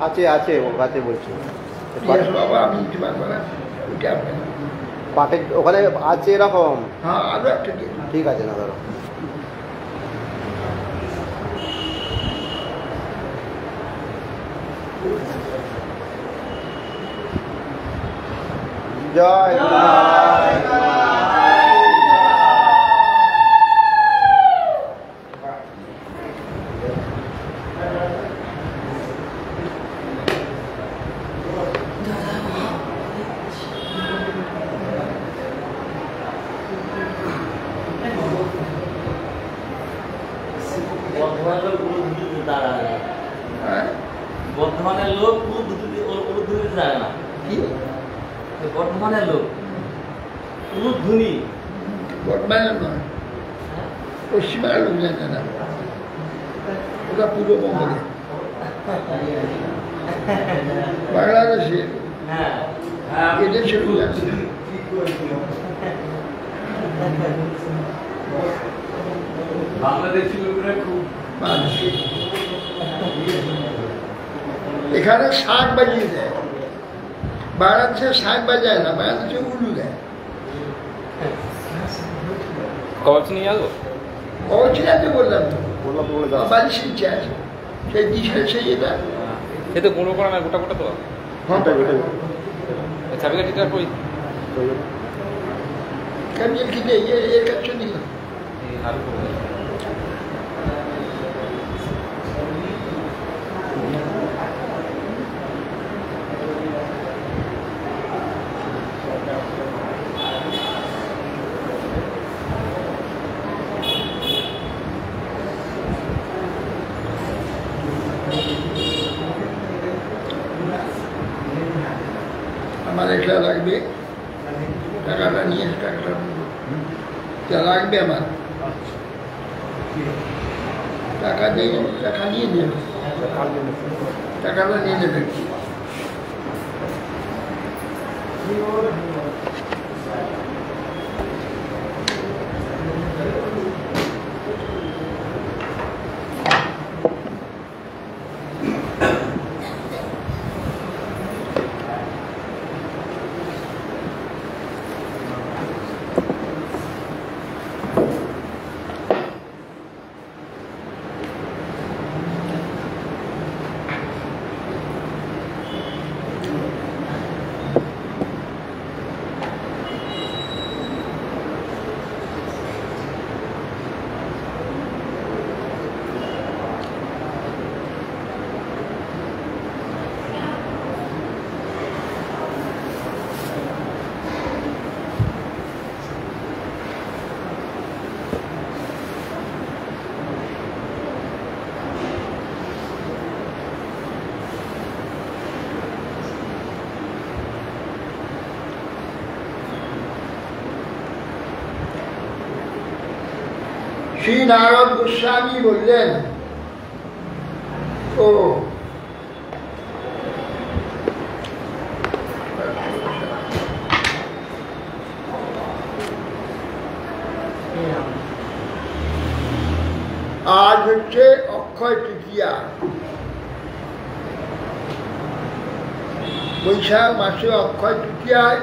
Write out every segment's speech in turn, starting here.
আছে আছে ওর কাছে বলছি পাটের ওখানে আছে এরকম। হ্যাঁ আরো একটা ঠিক আছে না ধরো জয় বর্ধমানের লোক যায় না, বর্ধমানের লোক উলুধ্বনি বর্ধমানের নয়, পশ্চিমবাংলার লোক জানে না, ওটা পূর্ববঙ্গে বাংলাদেশে এদেশে বাংলাদেশি লোকরা খুব এখানে শাঁখ বাজিয়ে দেয়, বাংলাদেশে শাঁখ বাজায় না, বাংলাদেশে উলু দেয়। কবচ নিয়ে যাবো? অবচিনাতে বললাম তো, বললাম তো বলে দাও। বাড়ি শিখছে আছে সেই দিশে সেই এটা সে তো গুঁড়ো করা না, গোটা গোটা তো। ওটাই, ওটাই। চাবিকাঠিটা কই? কেমন কিনে এর কাছে নিলাম। আর আমার একটা লাগবে, টাকাটা নিয়ে টাকাটা যা লাগবে আমার টাকা দিয়ে, টাকা নিয়ে নেবে, টাকাটা নিয়ে নেবে। শ্রী নারদ গোস্বামী বললেন, ও আজ হচ্ছে অক্ষয় তৃতীয়া, বৈশাখ মাসে অক্ষয় তৃতীয়ায়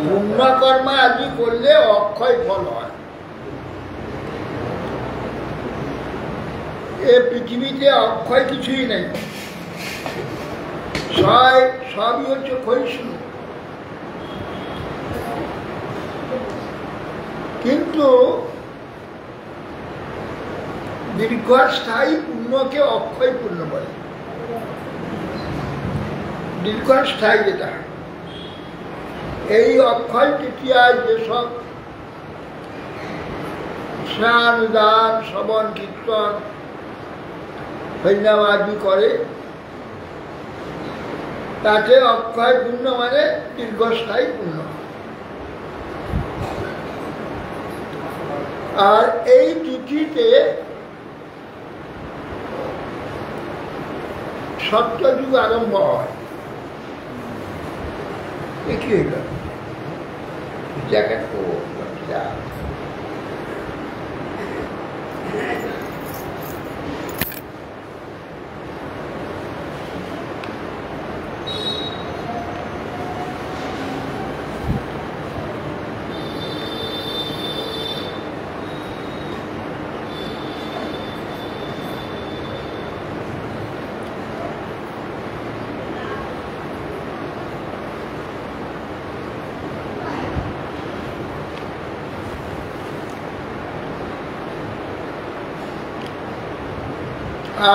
পুণ্যকর্ম আদি করলে অক্ষয় ফল হয়। এ পৃথিবীতে অক্ষয় কিছুই নেই, সবই হচ্ছে ক্ষয়িষ্ণু। কিন্তু দীর্ঘস্থায়ী পুণ্যকে অক্ষয় পুণ্য বলে। দীর্ঘস্থায়ী যেটা, এই অক্ষয় তৃতীয়ায় যেসব স্নান দান শ্রবণ কীর্তন হরিনামাদি করে, তাতে অক্ষয় পুণ্য মানে দীর্ঘস্থায়ী পুণ্য। আর এই তিথিতে সত্যযুগ আরম্ভ হয়। কি হইল জ্যাকেট করবো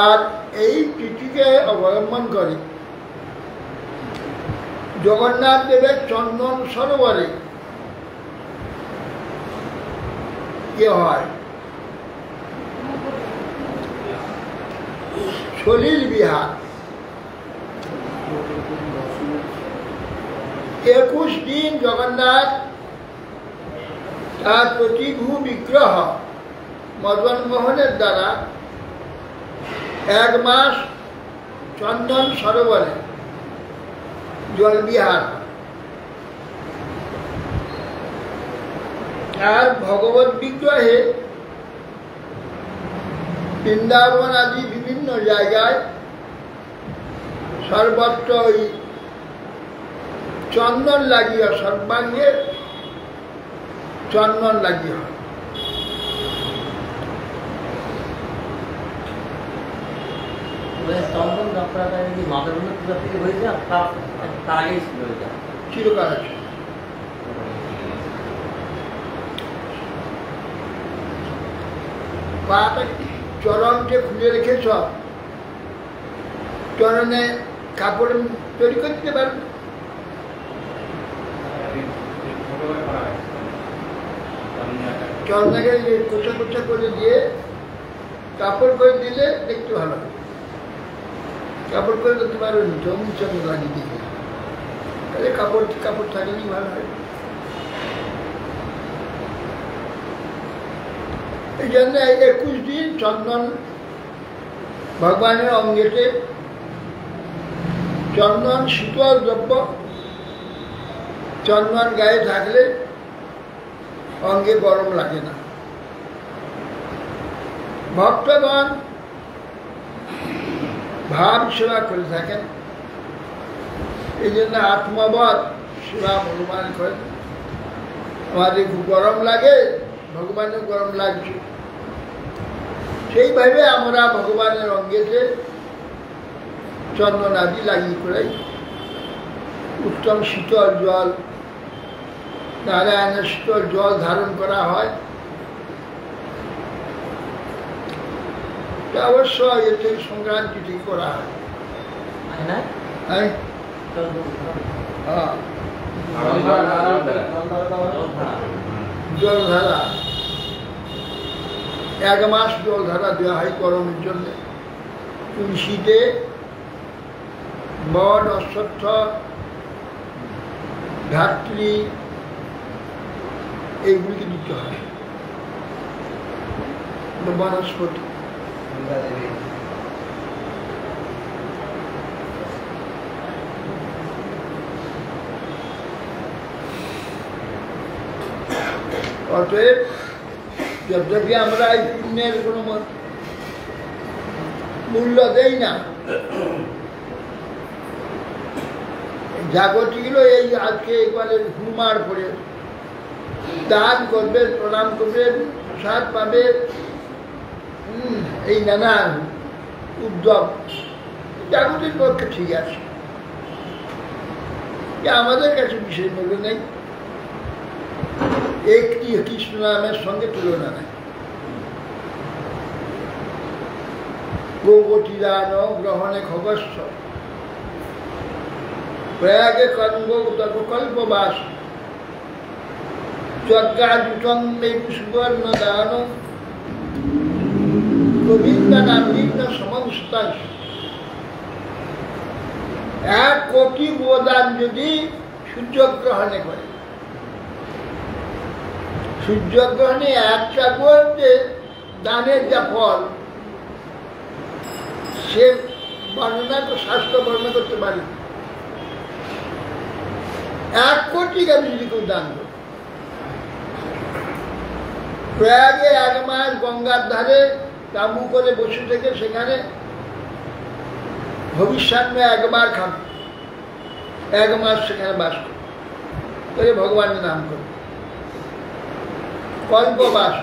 আর এই তিথিকে অবলম্বন করে জগন্নাথ দেবের চন্দন সরোবরে কি হয়, সলিল বিহার। 21 দিন জগন্নাথ তার প্রতিভূ বিগ্রহ মদন মোহনের দ্বারা 1 মাস চন্দন সরোবরে জলবিহার। আর ভগবত বিগ্রহে বৃন্দাবন আদি বিভিন্ন জায়গায় সর্বত্র ওই চন্দন লাগিয়ে সর্বাঙ্গে চন্দন লাগিয়ে হয়। চন্দন যাত্রাটা কি মাদারবন্ধ পূজা থেকে হয়েছে, তার আগেই ছিল এটা? চিরকাল আছে। পাটা চরণকে খুলে রেখেছ, চরণে কাপড় তৈরি করতে পারবে। চরণকে কোচা কোচা করে দিয়ে কাপড় করে দিলে দেখতে ভালো হবে। কাপড় করে দিতে পারবে না, জমি জমি লাগিয়ে দিবে, তাহলে কাপড় কাপড় থাকলেই ভালো হয়। এই জন্য 21 দিন চন্দন ভগবানের অঙ্গেতে, চন্দন শীতল দ্রব্য, চন্দন গায়ে থাকলে অঙ্গে গরম লাগে না। ভক্তগণ ভাব সেবা করে থাকেন, এই জন্য আত্মবৎ সেবা অনুমান করেন। আমাদের খুব গরম লাগে, ভগবানের গরম লাগছে, সেইভাবে আমরা ভগবানের অঙ্গেতে চন্দন আদি লাগিয়ে করে উত্তম শীতল জল, নারায়ণের শীতল জল ধারণ করা হয়। অবশ্য এর থেকে সংক্রান্তি ঠিক করা হয়। হ্যাঁ, জলধারা 1 মাস জলধারা দেওয়া হয় গরমের জন্য। তুলসীতে বট, অশ্বত্থ, ধাত্রী এইগুলিকে দিতে হয়, বনস্পতি। অতএব যদ্যপি আমরা এই পুণ্যের কোনো মূল্য দেই না, জাগতিকগুলো এই আজকে একবারে হুমার পড়ে দান করবে, প্রণাম করবে, প্রসাদ পাবে, এই নানান উদ্যম জাগতিক পক্ষে ঠিক আছে, আমাদের কাছে বিশেষ মূল্য নেই। একটি কৃষ্ণ নামের সঙ্গে তুলনা নেই। গোবতীদান গ্রহণে খগস্ব প্রয়াগে কঙ্গ কল্পবাস যজ্ঞাযুতং সুবর্ণ দান গোবিন্দ নামীন সমস্তাংশ। 1 কোটি গোদান যদি সূর্যগ্রহণে করে, সূর্যগ্রহণে 1 চাকর যে দানের যা ফল, সে বর্ণনা তো শাস্ত্র বর্ণনা করতে পারে। 1 কোটি আমি যদি কেউ দান করি, প্রয়াগে 1 মাস গঙ্গার ধারে তাঁবু করে বসে থেকে সেখানে ভবিষ্যান্নে 1 বার খাবে, 1 মাস সেখানে বাস করে ভগবানের নাম করে কল্পবাস,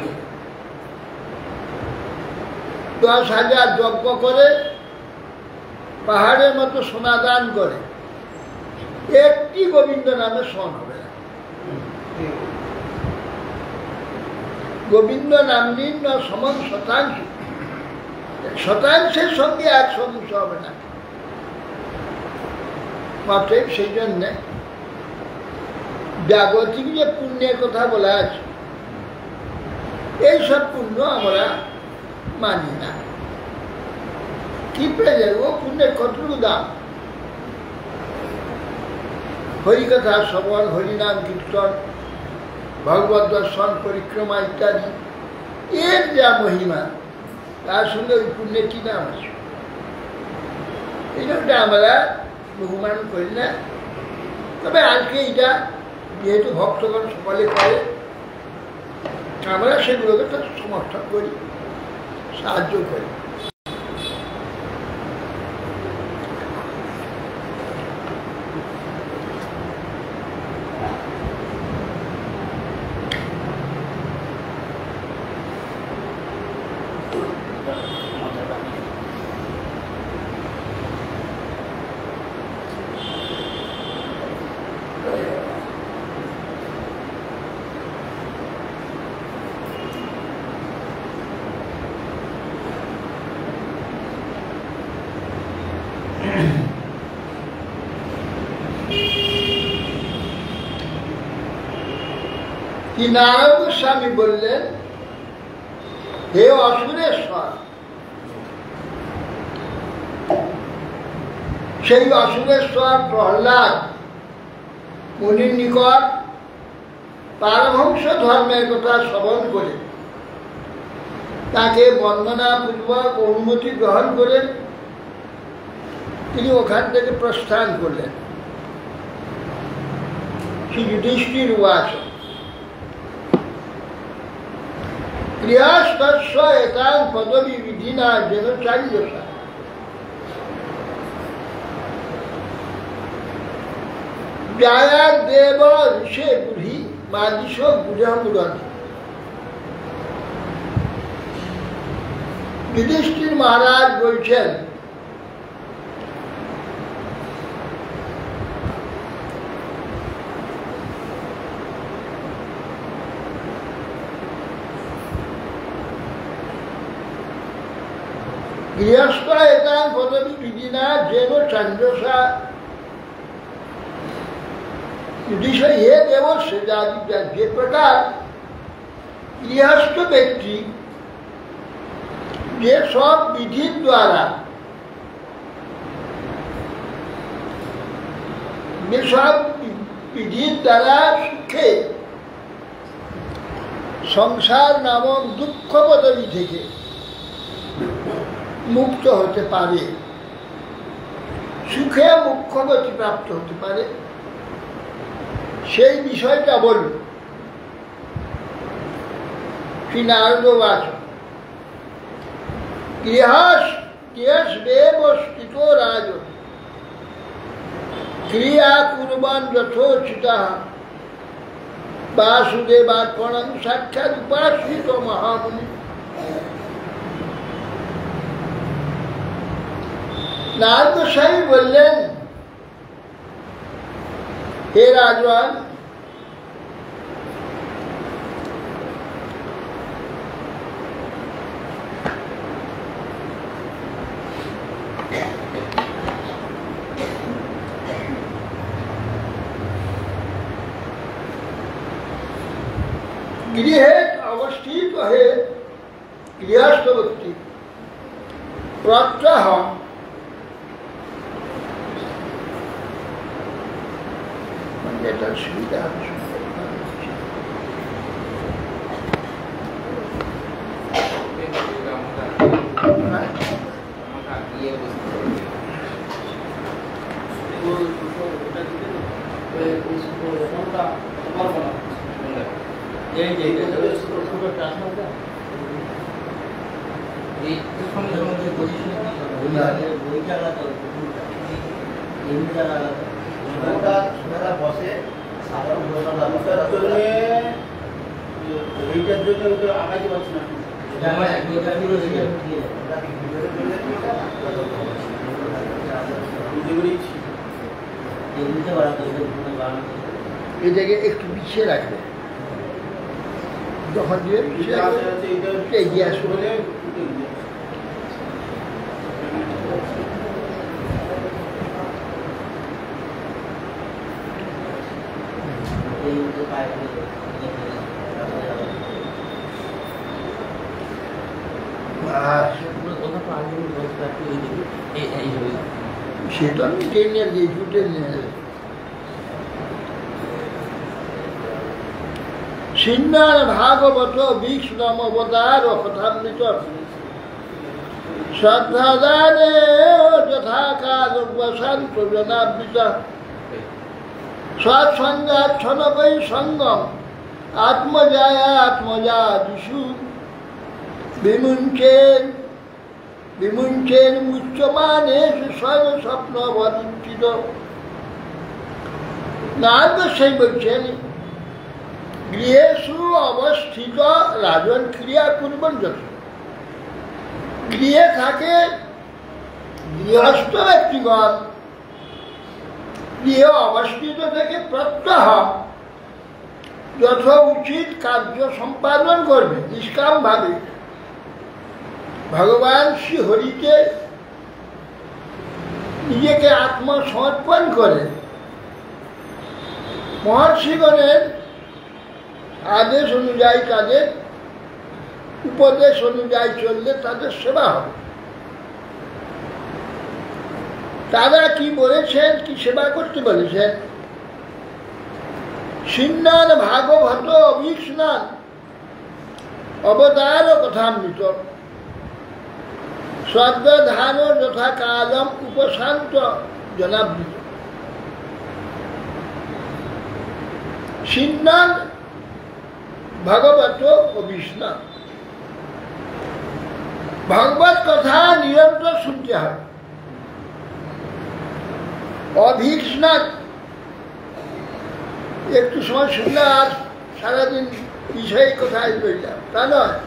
10,000 যজ্ঞ করে, পাহাড়ের মতো সোনা দান করে, একটি গোবিন্দ নামে সন হবে না। গোবিন্দ নাম নিম্ন সমন শতাংশ, শতাংশের সঙ্গে 1 শতাংশ হবে না। অতএব সেই জন্যে জাগতিক যে পুণ্যের কথা বলা আছে, এইসব পুণ্য আমরা মানি না। কি পেয়ে ও পুণ্যের কতটুকু দাম? হরিকথা শ্রবণ, হরিনাম কীর্তন, ভগবত দর্শন, পরিক্রমা ইত্যাদি, এর যা মহিমা, তার সঙ্গে ওই পুণ্যের কি দাম আছে? এই জন্য আমরা বহুমান করি না। তবে আজকে এটা যেহেতু ভক্তগণ সকলে করে, আমরা সেগুলোকে তো সমর্থন করি। সাহায্য করে। কি নারায়ণ গোস্বামী বললেন, হে অসুরেশ্বর, সেই অসুরেশ্বর প্রহ্লাদ মুনির নিকট পারমহংস ধর্মের কথা শ্রবণ করে তাকে বন্দনাপূর্বক অনুমতি গ্রহণ করে তিনি ওখান থেকে প্রস্থান করলেন। শ্রী যুধিষ্ঠির উবাচ ক্রিয়াস্তস্য এতাং পদবী বিধিনা যেন চার্যসা ব্যায়ার দেব ঋষে বুড়ি মাদিশ বুঝামুরতি। যুধিষ্ঠির মহারাজ বলছেন, গৃহস্থ একাং পদবী বিধিনা যেন চাঞ্জসা যুধিষ্ঠির হে দেবস্য যে প্রকার গৃহস্থ ব্যক্তি যে সব বিধির দ্বারা সুখে সংসার নামক দুঃখ পদবী থেকে মুক্ত হতে পারে, সুখে মুখ্যগতি প্রাপ্ত হতে পারে, সেই বিষয়টা বলল। শ্রী নারদ বাচ গৃহস্থেব স্থিত রাজ ক্রিয়া কুর্বাণ যথোচিতা বাসুদেবার্পণং সাক্ষাৎ উপাসিত মহামুনি। নারদ গোস্বামী বললেন, হে রাজওয়ান, গৃহে অবস্থিত হয়ে গৃহস্থ ব্যক্তি প্রত্যহ এটার সুবিধা হবে। বসে এইটার জন্য আগাইতে পারছি না। এই জায়গায় একটু পিছিয়ে রাখবে, যখন দিয়ে এগিয়ে আসবে। সেটা আমি টেনে দিয়েছি, টেনে সিন্নার ভাগবত বিষ্ণম অবতার কথামৃত শ্রদ্ধাদানে যথাকাল বসন্ত জনাবৃতা সৎসঙ্গাচ্ছনবৈ সঙ্গম আত্মজায়া আত্মজা দিশু বিমুঞ্চেন বিমুঞ্চেন মুচ্যমানেষু সর্বস্বপ্নবদুত্থিত। নারদ সেই বলছেন, গৃহেষু অবস্থিত রাজন ক্রিয়া পূর্বন যত। গৃহে থাকে গৃহস্থ ব্যক্তিগণ, গৃহে অবস্থিত থেকে প্রত্যহ যথা উচিত কার্য সম্পাদন করবে নিষ্কাম ভাবে। ভগবান শ্রী হরিতে নিজেকে আত্মসমর্পণ করে মহর্ষিগণের আদেশ অনুযায়ী, তাদের উপদেশ অনুযায়ী চললে তাদের সেবা হবে। তারা কি বলেছেন, কি সেবা করতে বলেছেন? সিন্নান ভাগবত অভিস্নান অবতার কথামৃত স্বর্গধান যথা কালম উপশান্ত জনাবৃত। সিন্নান ভাগবত অভিস্নান, ভগবত কথা নিরন্তর শুনতে হবে। অভিস্নান একটু সময় শুনলে আর সারাদিন বিষয় কথায় রইলাম, তা নয়।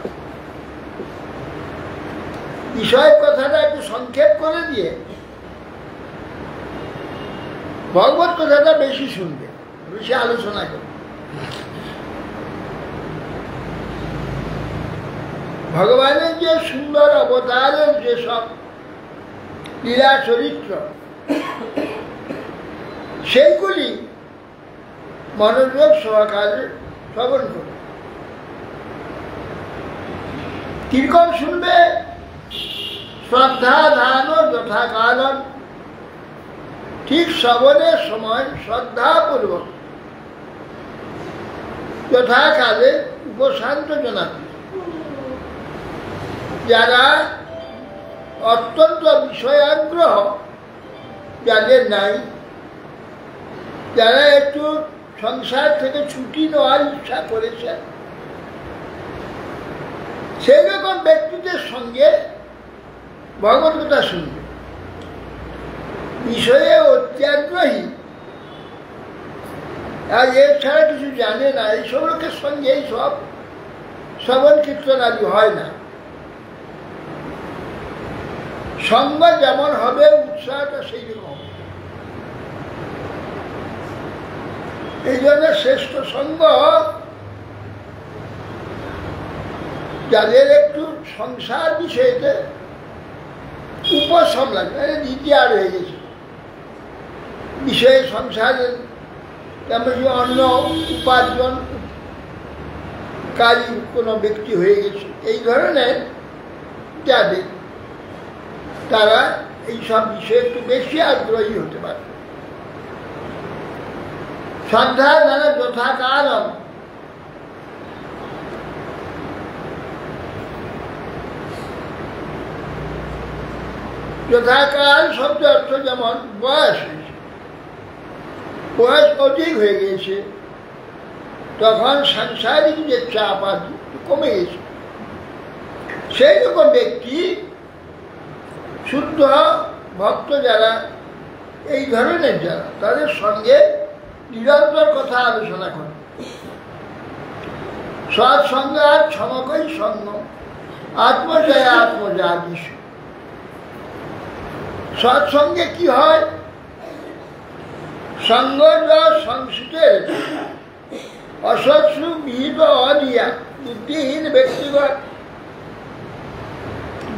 বিষয় কথাটা একটু সংক্ষেপ করে দিয়ে ভগবত কথাটা বেশি শুনবে, বেশি আলোচনা করবে। ভগবানের যে সুন্দর অবতারের যেসব লীলা চরিত্র, সেইগুলি মনোযোগ সহকারে শ্রবণ করবে। কিরকম শুনবে? শ্রদ্ধা ধান যথাকালন, ঠিক শ্রবণের সময় শ্রদ্ধাপূর্বক যথাকালে উপশান্ত জনাবে। যারা অত্যন্ত বিষয়াগ্রহ যাদের নাই, যারা একটু সংসার থেকে ছুটি নেওয়ার ইচ্ছা করেছেন, সেই রকম ব্যক্তিদের সঙ্গে ভগবত কথা শুনবে। বিষয়ে অত্যাগ্রহী আর এর ছাড়া কিছু জানে না, এইসব লোকের সঙ্গে এইসব শ্রবণ কীর্তন আদি হয় না। সঙ্গ যেমন হবে, উৎসাহটা সেই রকম হবে। এই জন্য শ্রেষ্ঠ সঙ্গ যাদের একটু সংসার বিষয়েতে উপশম লাগবে, রিটায়ার হয়ে গেছে, বিষয়ে সংসারের তেমন অন্য উপার্জন কাজী কোনো ব্যক্তি হয়ে গেছে, এই ধরনের যাদের, তারা এইসব বিষয়ে একটু বেশি আগ্রহী হতে পারে। শ্রদ্ধা দ্বারা যথাকালম, যথাকাল শব্দ অর্থ যেমন বয়স হয়েছে, বয়স অধিক হয়ে গিয়েছে, তখন সাংসারিক যে চাপ আদি কমে গেছে, সেই রকম ব্যক্তি শুদ্ধ ভক্ত যারা, এই ধরনের যারা, তাদের সঙ্গে নিরন্তর কথা আলোচনা করে। সৎসঙ্গ আর সমকই সঙ্গ, আত্মজয়া আত্মজা দিশু। সৎসঙ্গে কি হয়? সঙ্গ সংস্কৃতের অসৎসু বিহিত অদিয়া বুদ্ধিহীন ব্যক্তিগত।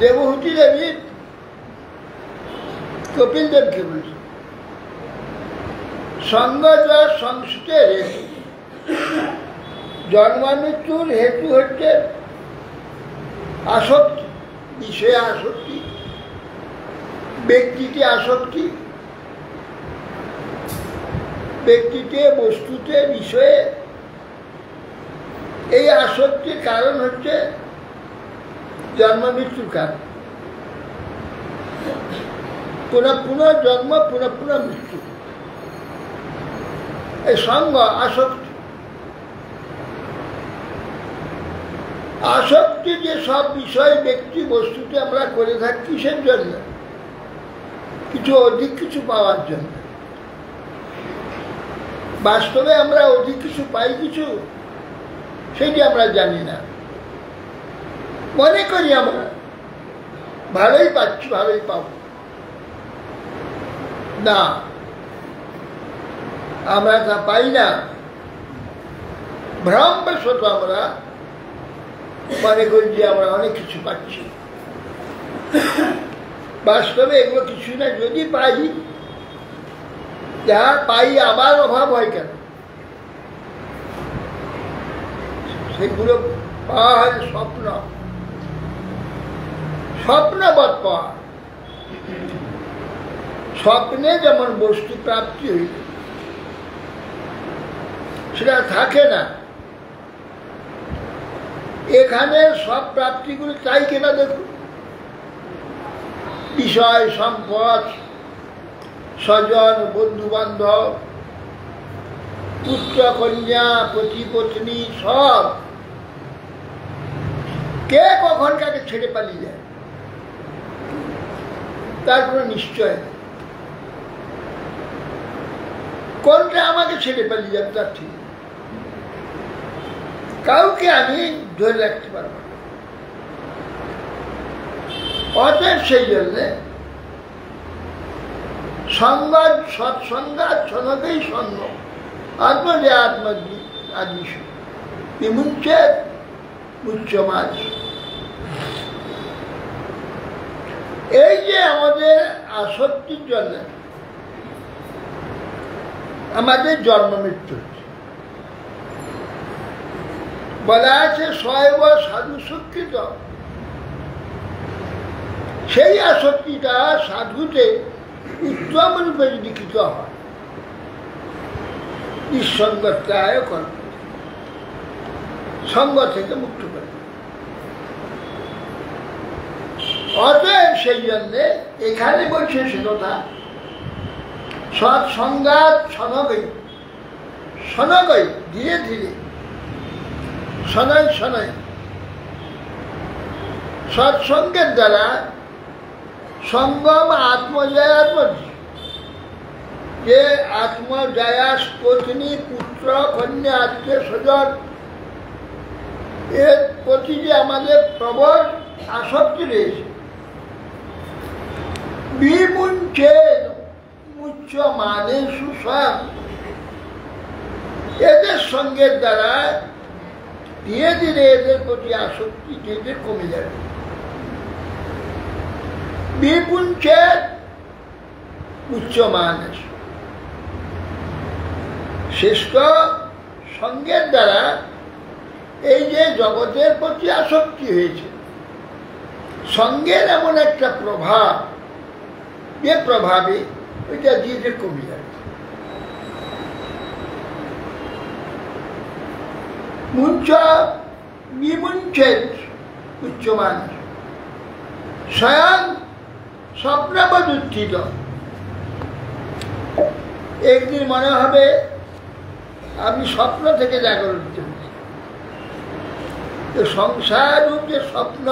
দেবহূতি দেবী কপিল দেবকে বলছে, সঙ্গ সংস্কৃতের জন্মমৃত্যুর হেতু হচ্ছে আসক্তি, বিষয়ে আসক্তি, ব্যক্তিতে আসক্তি, ব্যক্তিতে, বস্তুতে, বিষয়ে। এই আসক্তির কারণ হচ্ছে জন্ম মৃত্যুর কারণ। পুনঃ পুনঃ জন্ম, পুনঃ পুনঃ মৃত্যু। এই সঙ্গ আসক্তি। আসক্তি যে সব বিষয় ব্যক্তি বস্তুতে আমরা করে থাকি কিসের জন্য? কিছু অধিক কিছু পাওয়ার জন্য। বাস্তবে আমরা অধিক কিছু পাই কিছু, সেটি আমরা জানি না। মনে করি আমরা ভালোই পাচ্ছি, ভালোই পাব না, আমরা তা পাই না। ভ্রমবশত আমরা মনে করি যে আমরা অনেক কিছু পাচ্ছি। বাস্তবে এগুলো কিছু না। যদি পাই, যা পাই আবার অভাব হয় কেন? সেগুলো পাওয়া হয় স্বপ্ন, স্বপ্নবৎ পাওয়া। স্বপ্নে যেমন বস্তু প্রাপ্তি হইল, সেটা থাকে না। এখানে সব প্রাপ্তিগুলো চাই কিনা দেখুন। বিষয় সম্পদ, স্বজন, বন্ধু বান্ধব, পুত্র কন্যা, পতি পত্নী, সব কে কখন কাকে ছেড়ে পালিয়ে যায় তার কোনো নিশ্চয় নেই। কোনটা আমাকে ছেড়ে পালিয়ে যাবে তার ঠিক কাউকে আমি ধরে রাখতে পারব না। অতএব সেই জন্যে সংবাদ, সৎসংবাদ, সনকেই সঙ্গ, আত্মজে আত্মজি আদিশ বিমুঞ্চের উচ্চমাজ। এই যে আমাদের আসক্তির জন্য আমাদের জন্ম মৃত্যু বলা আছে, শৈব সাধু সুকৃত। সেই আসক্তিটা সাধুতে উত্তম রূপে যদি কৃত হয়, নিঃসঙ্গত্যায় কর্ম, সঙ্গ থেকে মুক্ত করে। অতএব সেই জন্যে এখানে বলছে সে কথা, সৎসংগাত সনগই, সনগই ধীরে ধীরে, শনয় শনয়। সৎসঙ্গের দ্বারা সঙ্গম আত্মজয়াত্মজ, যে আত্মজয়াস পত্নী, পুত্র, কন্যা, আত্মীয় স্বজন, এর প্রতি যে আমাদের প্রবল আসক্তি রয়েছে, বিমুঞ্চেন উচ্চ মানে সুস্বয়ং, এদের সঙ্গের দ্বারা ধীরে ধীরে এদের প্রতি আসক্তি ধীরে কমে যাবে। বিপুঞ্চের উচ্চ মানুষ শ্রেষ্ঠ সঙ্গের দ্বারা এই যে জগতের প্রতি আসক্তি হয়েছে, সঙ্গের এমন একটা প্রভাব, যে প্রভাবে ওইটা ধীরে কমে যাবে। মুঞ্চ বিমুঞ্চেত উচ্চ মানুষ স্বয়ং স্বপ্নবৎ উত্থিত। একদিন মনে হবে আমি স্বপ্ন থেকে জাগরণ হচ্ছি। সংসার রূপ যে স্বপ্ন,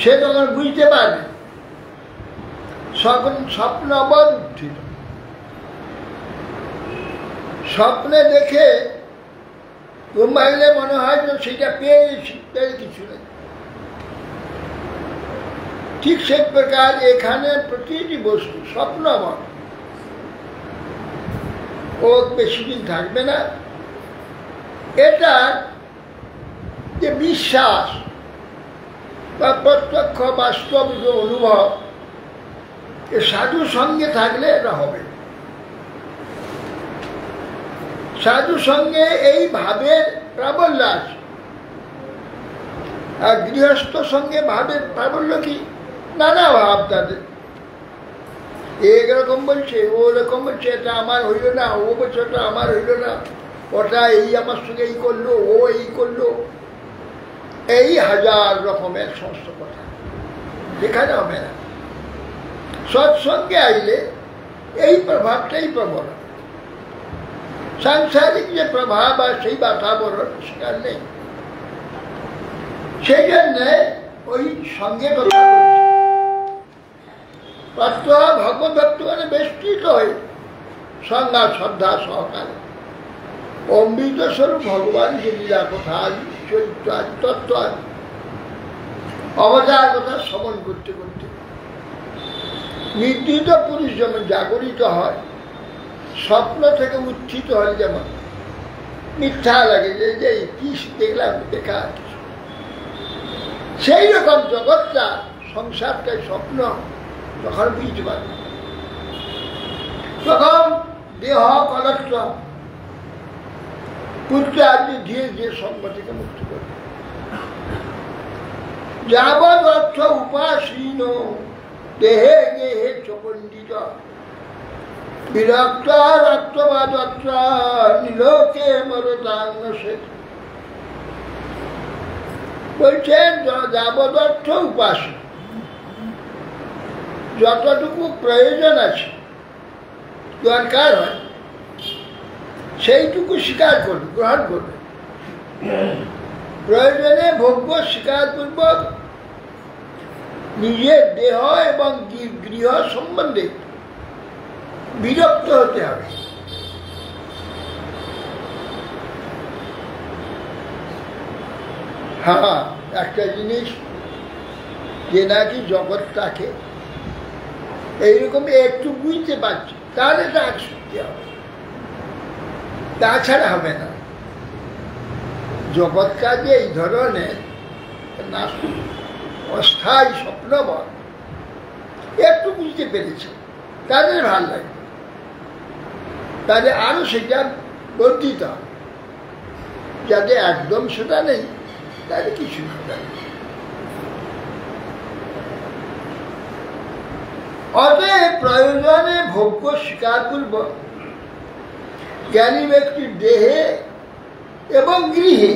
সে তখন বুঝতে পারবে স্বপ্নবৎ উত্থিত। স্বপ্নে দেখে ঘুম ভাঙলে মনে হয় তো সেটা পেয়েছি, পেয়ে কিছু নেই। ঠিক সেই প্রকার এখানে প্রতিটি বস্তু স্বপ্নময়, ও বেশি দিন থাকবে না। এটা যে বিশ্বাস বা প্রত্যক্ষ বাস্তব যে অনুভব, এ সাধু সঙ্গে থাকলে এটা হবে। সাধু সঙ্গে এই ভাবের প্রাবল্য আছে। আর গৃহস্থ সঙ্গে ভাবের প্রাবল্য কি? নানা ভাব তাদের, একরকম বলছে, ও রকম বলছে, এটা আমার হইল না, ও বলছে ওটা আমার হইল না, ওটা এই আমার সঙ্গে এই করলো, ও এই করলো, এই হাজার রকমের সমস্ত কথা দেখানো হবে না। সৎসঙ্গে আইলে এই প্রভাবটাই প্রবল। সাংসারিক যে প্রভাব আর সেই বাতাবরণ সেখানে নেই। সেই জন্যে ওই সঙ্গে কথা বলছি তত্ত্ব ভগবত ভক্ত মানে বেষ্টিত হয়ে সংজ্ঞা শ্রদ্ধা সহকারে অমৃত স্বরূপ ভগবান যে লীলা কথা আদি চরিত্র আদি তত্ত্ব আদি অবতার কথা শ্রবণ করতে করতে নির্দিত পুরুষ যেমন জাগরিত হয়, স্বপ্ন থেকে উত্থিত হয়, যেমন মিথ্যা লাগে যে কি দেখলাম বেকার, সেই রকম জগৎটা সংসারটাই স্বপ্ন তখন বুঝতে পারবে, তখন দেহ কলত্র পুত্র আদি ধীরে ধীরে সঙ্গ থেকে মুক্তি করবে। যাবৎ অর্থ উপাসীন দেহে গেহে চপণ্ডিত বিরক্ত রক্তবাদত্র নিলোকে মরতাঙ্গ শেখ। বলছেন যাবৎ অর্থ উপাসী, যতটুকু প্রয়োজন আছে দরকার হয় সেইটুকু স্বীকার করবে, গ্রহণ করবে। প্রয়োজনে ভোগ্য স্বীকারপূর্বক নিজের দেহ এবং গৃহ সম্বন্ধে বিরক্ত হতে হবে। হ্যাঁ, একটা জিনিস যে নাকি জগৎটাকে এইরকম একটু বুঝতে পারছি, তাহলে তার সত্যি হবে, তাছাড়া হবে না। জগৎটা যে এই ধরনের অস্থায়ী স্বপ্নবৎ একটু বুঝতে পেরেছে, তাদের ভালো লাগে, তাদের আরো সেটা বর্ধিত হবে। যাদের একদম সেটা নেই তাদের কিছু সেটা নেই। অতএব প্রয়োজনে ভোগ্য স্বীকারপূর্বক জ্ঞানী ব্যক্তির দেহে এবং গৃহে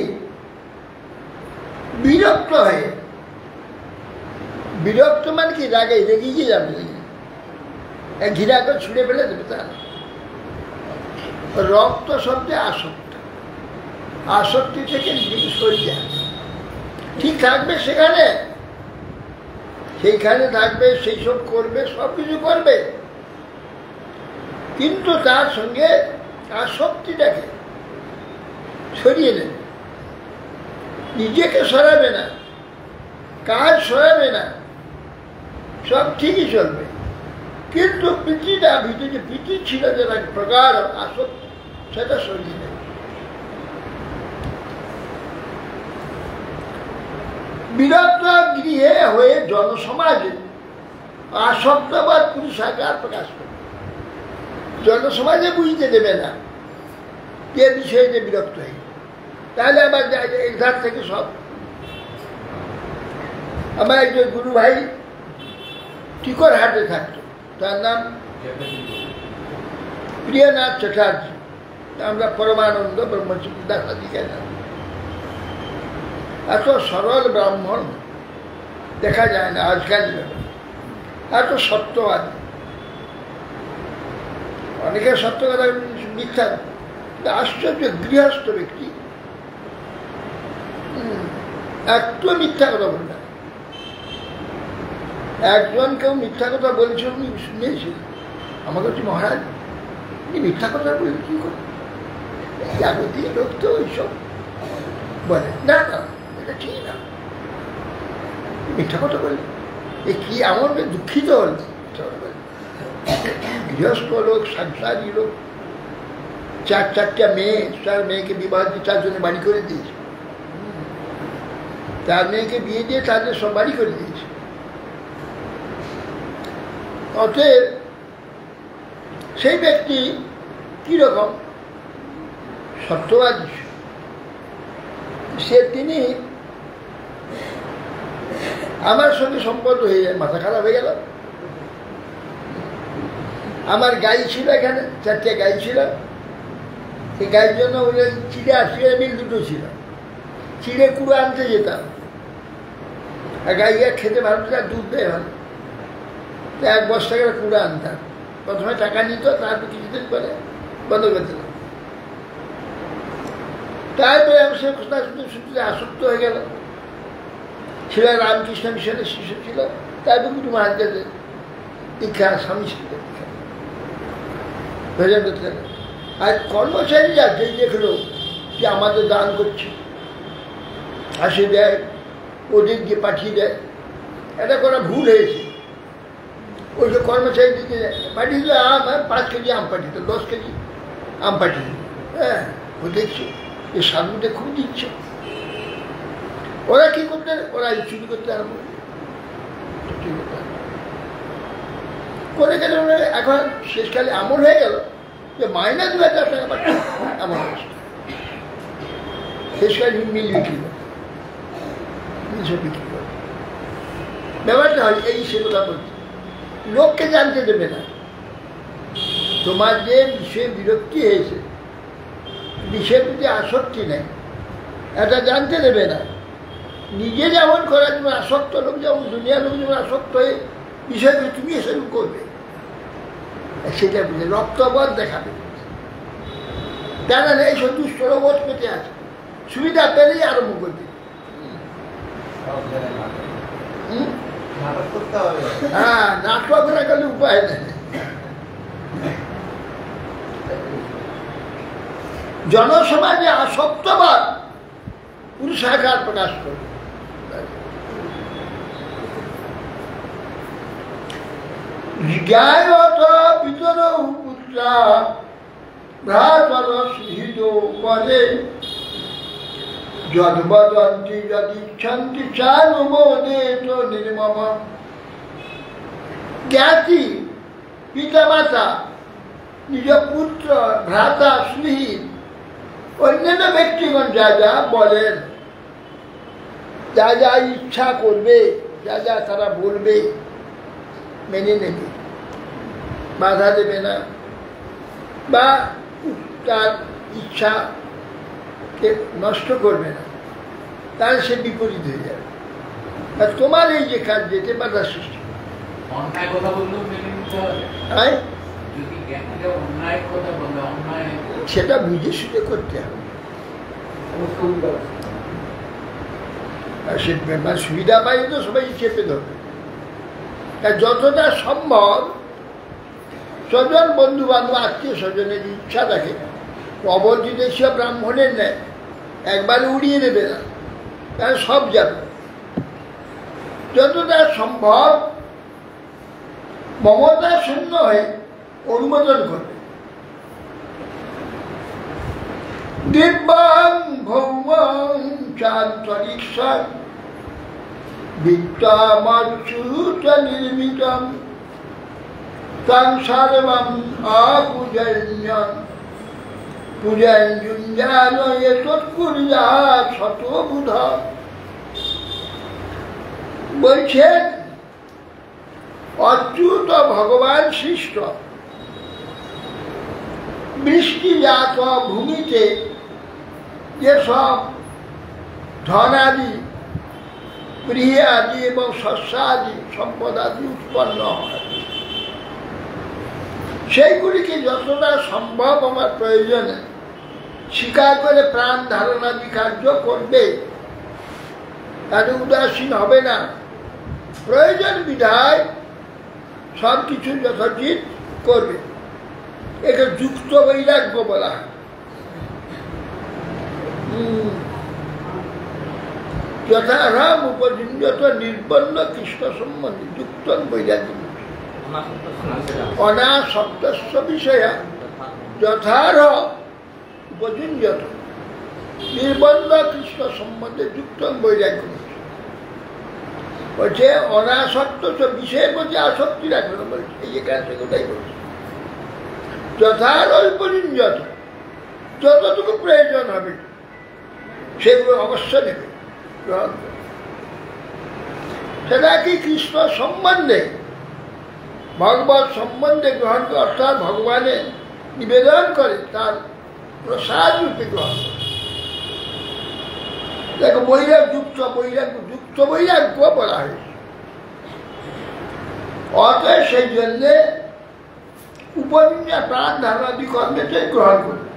বিরক্ত হয়ে, বিরক্ত মানে কি রাগে রেগে যাবে, ঘিরা করে ছুঁড়ে ফেলে দেবে, তা রক্ত শব্দে আসক্ত, আসক্তি থেকে নিজেকে সরিয়ে যাবে, ঠিক থাকবে সেখানে, সেইখানে থাকবে, সেই সব করবে, সব কিছু করবে, কিন্তু তার সঙ্গে আসক্তিটাকে সরিয়ে নেবে, নিজেকে সরাবে না, কাজ সরাবে না, সব ঠিকই চলবে, কিন্তু প্রীতিটা ভিতরে প্রীতি ছিল যেটা প্রগাঢ় আসক্তি, সেটা সরিয়ে নেবে। বিরক্ত গৃহে হয়ে জনসমাজে আসক্তবাদ পুরুষাকার প্রকাশ করবে, জনসমাজে বুঝতে দেবে না যে বিষয়ে যে বিরক্ত হয়ে, তাহলে আবার এক ধার থেকে সব। আমার একজন গুরু ভাই টিকর হাটে থাকতো, তার নাম প্রিয়নাথ চ্যাটার্জি, আমরা পরমানন্দ ব্রহ্মচারী দাসাদিকে নাম। এত সরল ব্রাহ্মণ দেখা যায় না আজকাল, এত সত্যবাদী, অনেকে সত্য কথা মিথ্যা, আশ্চর্য গৃহস্থ ব্যক্তি, একটু মিথ্যা কথা বলবে না। একজন কেউ মিথ্যা কথা বলছে, উনি শুনেছিলেন, আমাকে হচ্ছে মহারাজ উনি মিথ্যা কথা বলে কি করে, যাবতীয় লোক তো ওইসব বলে, না না এটা ঠিক না, মিথ্যা কথা বলে এ কি এমন দুঃখিত হল। গৃহস্থ লোক, সংসারী লোক, চারটা মেয়ে, চার মেয়েকে বিবাহ দিয়ে 4 জনে বাড়ি করে দিয়েছে, 4 মেয়েকে বিয়ে দিয়ে তাদের সব বাড়ি করে দিয়েছে। অতএব সেই ব্যক্তি কিরকম সত্যবাদী, তিনি আমার সঙ্গে সম্পর্ক হয়ে যায়, মাথা খারাপ হয়ে গেল। আমার গাই ছিল, এখানে 4টে গাই ছিল, সেই গাইয়ের জন্য চিড়ে আর চিড়ে মিল দুটো ছিল, চিড়ে কুড়ো আনতে যেতাম, আর গাইয়া খেতে ভালো, আর দুধ দেয় ভালো, তো 1 বস্তা করে কুড়ো আনতাম। প্রথমে টাকা নিত, তারপর কিছুদিন পরে বন্ধ করে দিলাম। তারপরে আমি সে কথা শুনতে শুনতে আসক্ত হয়ে গেল, ছিল রামকৃষ্ণ মিশনের শিষ্য ছিল, তারপর গুরু মহারাজের দীক্ষা, স্বামী শিক্ষা দীক্ষা ভজন করতে। আর কর্মচারীরা যেই দেখলো যে আমাদের দান করছে, হাসি দেয়, ওদের দিয়ে পাঠিয়ে দেয়, এটা করা ভুল হয়েছে। ওই যে কর্মচারী দিকে পাঠিয়ে দিল আম, 5 কেজি আম পাঠিয়ে দিল, 10 কেজি আম পাঠিয়ে দিল। হ্যাঁ, ও দেখছে এই সাধুদের খুব দিচ্ছে। ওরা কি করতে, ওরা চুরি করতে আরম্ভ করে গেলে এখন শেষকালে এমন হয়ে গেল যে মাইনে 2,000 টাকা পাচ্ছে, এমন হয়েছে। শেষকালে মিল বিক্রি করে, বিক্রি করে ব্যাপারটা হয় এই, সে কথা বলছে। লোককে জানতে দেবে না তোমার যে বিষয়ে বিরক্তি হয়েছে, বিষয়ের প্রতি আসক্তি নেই, এটা জানতে দেবে না। নিজে যেমন করার জন্য আসক্ত লোক, যেমন দুনিয়ার লোক যেমন আসক্ত হয়ে বিষয়কে তুমি এসব করবে, সেটা বুঝে রক্তবোধ দেখাবে। জানা নেই এইসব দুষ্টবোধ পেতে আছে, সুবিধা পেলেই আরম্ভ করবে। হ্যাঁ, নাটক না করলে উপায় নেই। জনসমাজে আসক্তবাদ পুরুষাকার প্রকাশ করে। জ্ঞায়ত পিতর পুত্রা ভ্রাতর সৃহিত পদে যদ্বদন্তি যদিচ্ছন্তি চানুমোদেত নির্মম। জ্ঞাতি পিতামাতা, নিজ পুত্র, ভ্রাতা, স্নেহিত, অন্যান্য ব্যক্তিগণ যা যা বলেন, যা যা ইচ্ছা করবে, যা যা তারা বলবে মেনে নেবে, বাধা দেবে না, বা তার ইচ্ছাকে নষ্ট করবে না, তার সে বিপরীত হয়ে যাবে। আর তোমার এই যে কাজ যেতে বাধা সৃষ্টি, অন্যায় কথা বললেও মেনে নিতে হবে। হ্যাঁ, যদি জ্ঞানীরা অন্যায় কথা বলে, অন্যায় সেটা বুঝে শুনে করতে হবে। আর সে মানে সুবিধা পাই তো সবাই চেপে ধরবে। তা যতটা সম্ভব স্বজন, বন্ধু বান্ধব, আত্মীয় স্বজনের ইচ্ছা থাকে, অবধি দেশীয় ব্রাহ্মণের নেয়, একবারে উড়িয়ে দেবে না, তাহলে সব যাবে। যতটা সম্ভব মমতা শূন্য হয়ে অনুমোদন করবে। দিব্যাং ভৌমং চান্তরিক্ষং বিদ্যামাচ্যুত নির্মিতং তং সর্বং আপূজন্যং পূজঞ্জুঞ্জান এতৎকুর্যাৎ শতবুধ। বলছেন অচ্যুত ভগবান সৃষ্ট বৃষ্টিজাত ভূমিতে যেসব ধনাদি, গৃহ আদি এবং শস্যাদি, সম্পদ আদি উৎপন্ন হয়, সেইগুলিকে যতটা সম্ভব আমার প্রয়োজনে স্বীকার করে প্রাণ ধারণাদি কার্য করবে, তাদের উদাসীন হবে না। প্রয়োজন বিধায় সব কিছু যথোচিত করবে। একে যুক্ত বৈরাগ্য বলা হয়। যথারাম উপযুঞ্জত নির্বন্ন কৃষ্ণ সম্বন্ধে যুক্ত বৈরাগ্য, অনাসক্তস্য বিষয়া যথার উপযুঞ্জত নির্বন্ন কৃষ্ণ সম্বন্ধে যুক্ত বৈরাগ্য। বলছে অনাসক্ত বিষয়ের প্রতি আসক্তি রাখবে না, বলছে এই এখান থেকে ওটাই বলছে। যথার উপযুঞ্জত, যতটুকু প্রয়োজন হবে সেগুলো অবশ্য নেবে, গ্রহণ করবে। সেটা কি কৃষ্ণ সম্বন্ধে, ভগবত সম্বন্ধে গ্রহণ করে, অর্থাৎ ভগবানের নিবেদন করে, তার প্রসাদ রূপে গ্রহণ করে। দেখো বৈরাগ্য, যুক্ত বৈরাগ্য বলা হয়েছে। অতএব সেই জন্যে উপনিষদ প্রাণ ধারণাদি কর্মেটাই গ্রহণ করবে।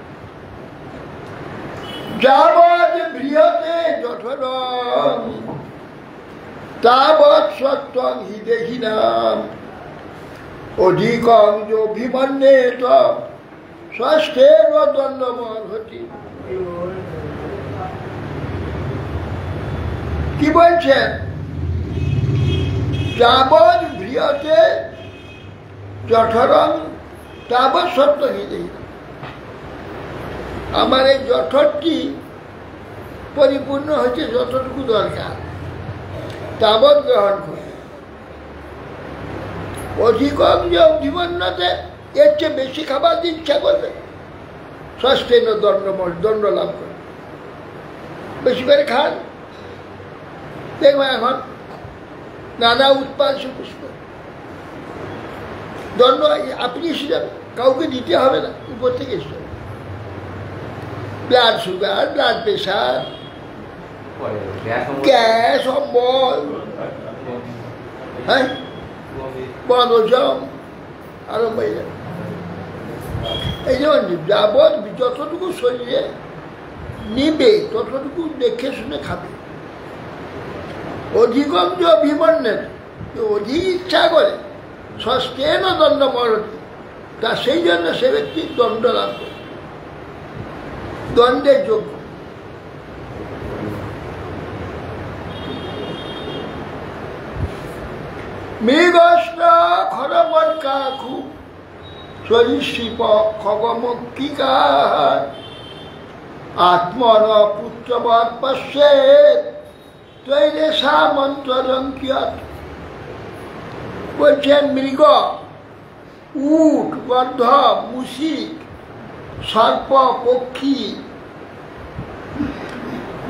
যাবৎ বৃহতে জঠরং তাবৎ সত্যং হি দেহিনাম অধিকং যোভিমন্যেত স্বস্থের দণ্ডমর্হতি। কি বলছেন? যাবৎ ভ্রিয়তে জঠরং তাবৎ সত্য হি দেহিনাম। আমার এই জঠরটি পরিপূর্ণ হচ্ছে যতটুকু দরকার, তাবৎ গ্রহণ করে। অধিকম যে অভিমন্যতে, এর চেয়ে বেশি খাবার ইচ্ছা করবে, ষষ্ঠেন দণ্ড লাভ করে। বেশি করে খান, দেখবে এখন নানা উৎপাদ পুষ্প দণ্ড আপনি এসে যাবে, কাউকে দিতে হবে না, উপর থেকে এসে যাবে। Blood sugar, blood pressure, gas, অম্বল, হ্যাঁ, বদহজম আরম্ভ হয়ে যাবে। এই যেমন যাবৎ যতটুকু শরীরে নিবে ততটুকু দেখে শুনে খাবে। অধিকম যে অভিমন্যের, অধিক ইচ্ছা করে, ষষ্ঠেন দণ্ড মরতি, তা সেই জন্য সে ব্যক্তি দণ্ড লাভ করে, দণ্ডের যোগ্য। মৃগস্ত খরবর্কাখু সরীসৃপ খগমক্ষিকা আত্মর পুত্রবৎ পশ্যেৎ ত্বৈরেষা মন্ত্ররঙ্কিয়ৎ। বলছেন মৃগ, উট, গর্ধ, মুশিক, সর্প, পক্ষী,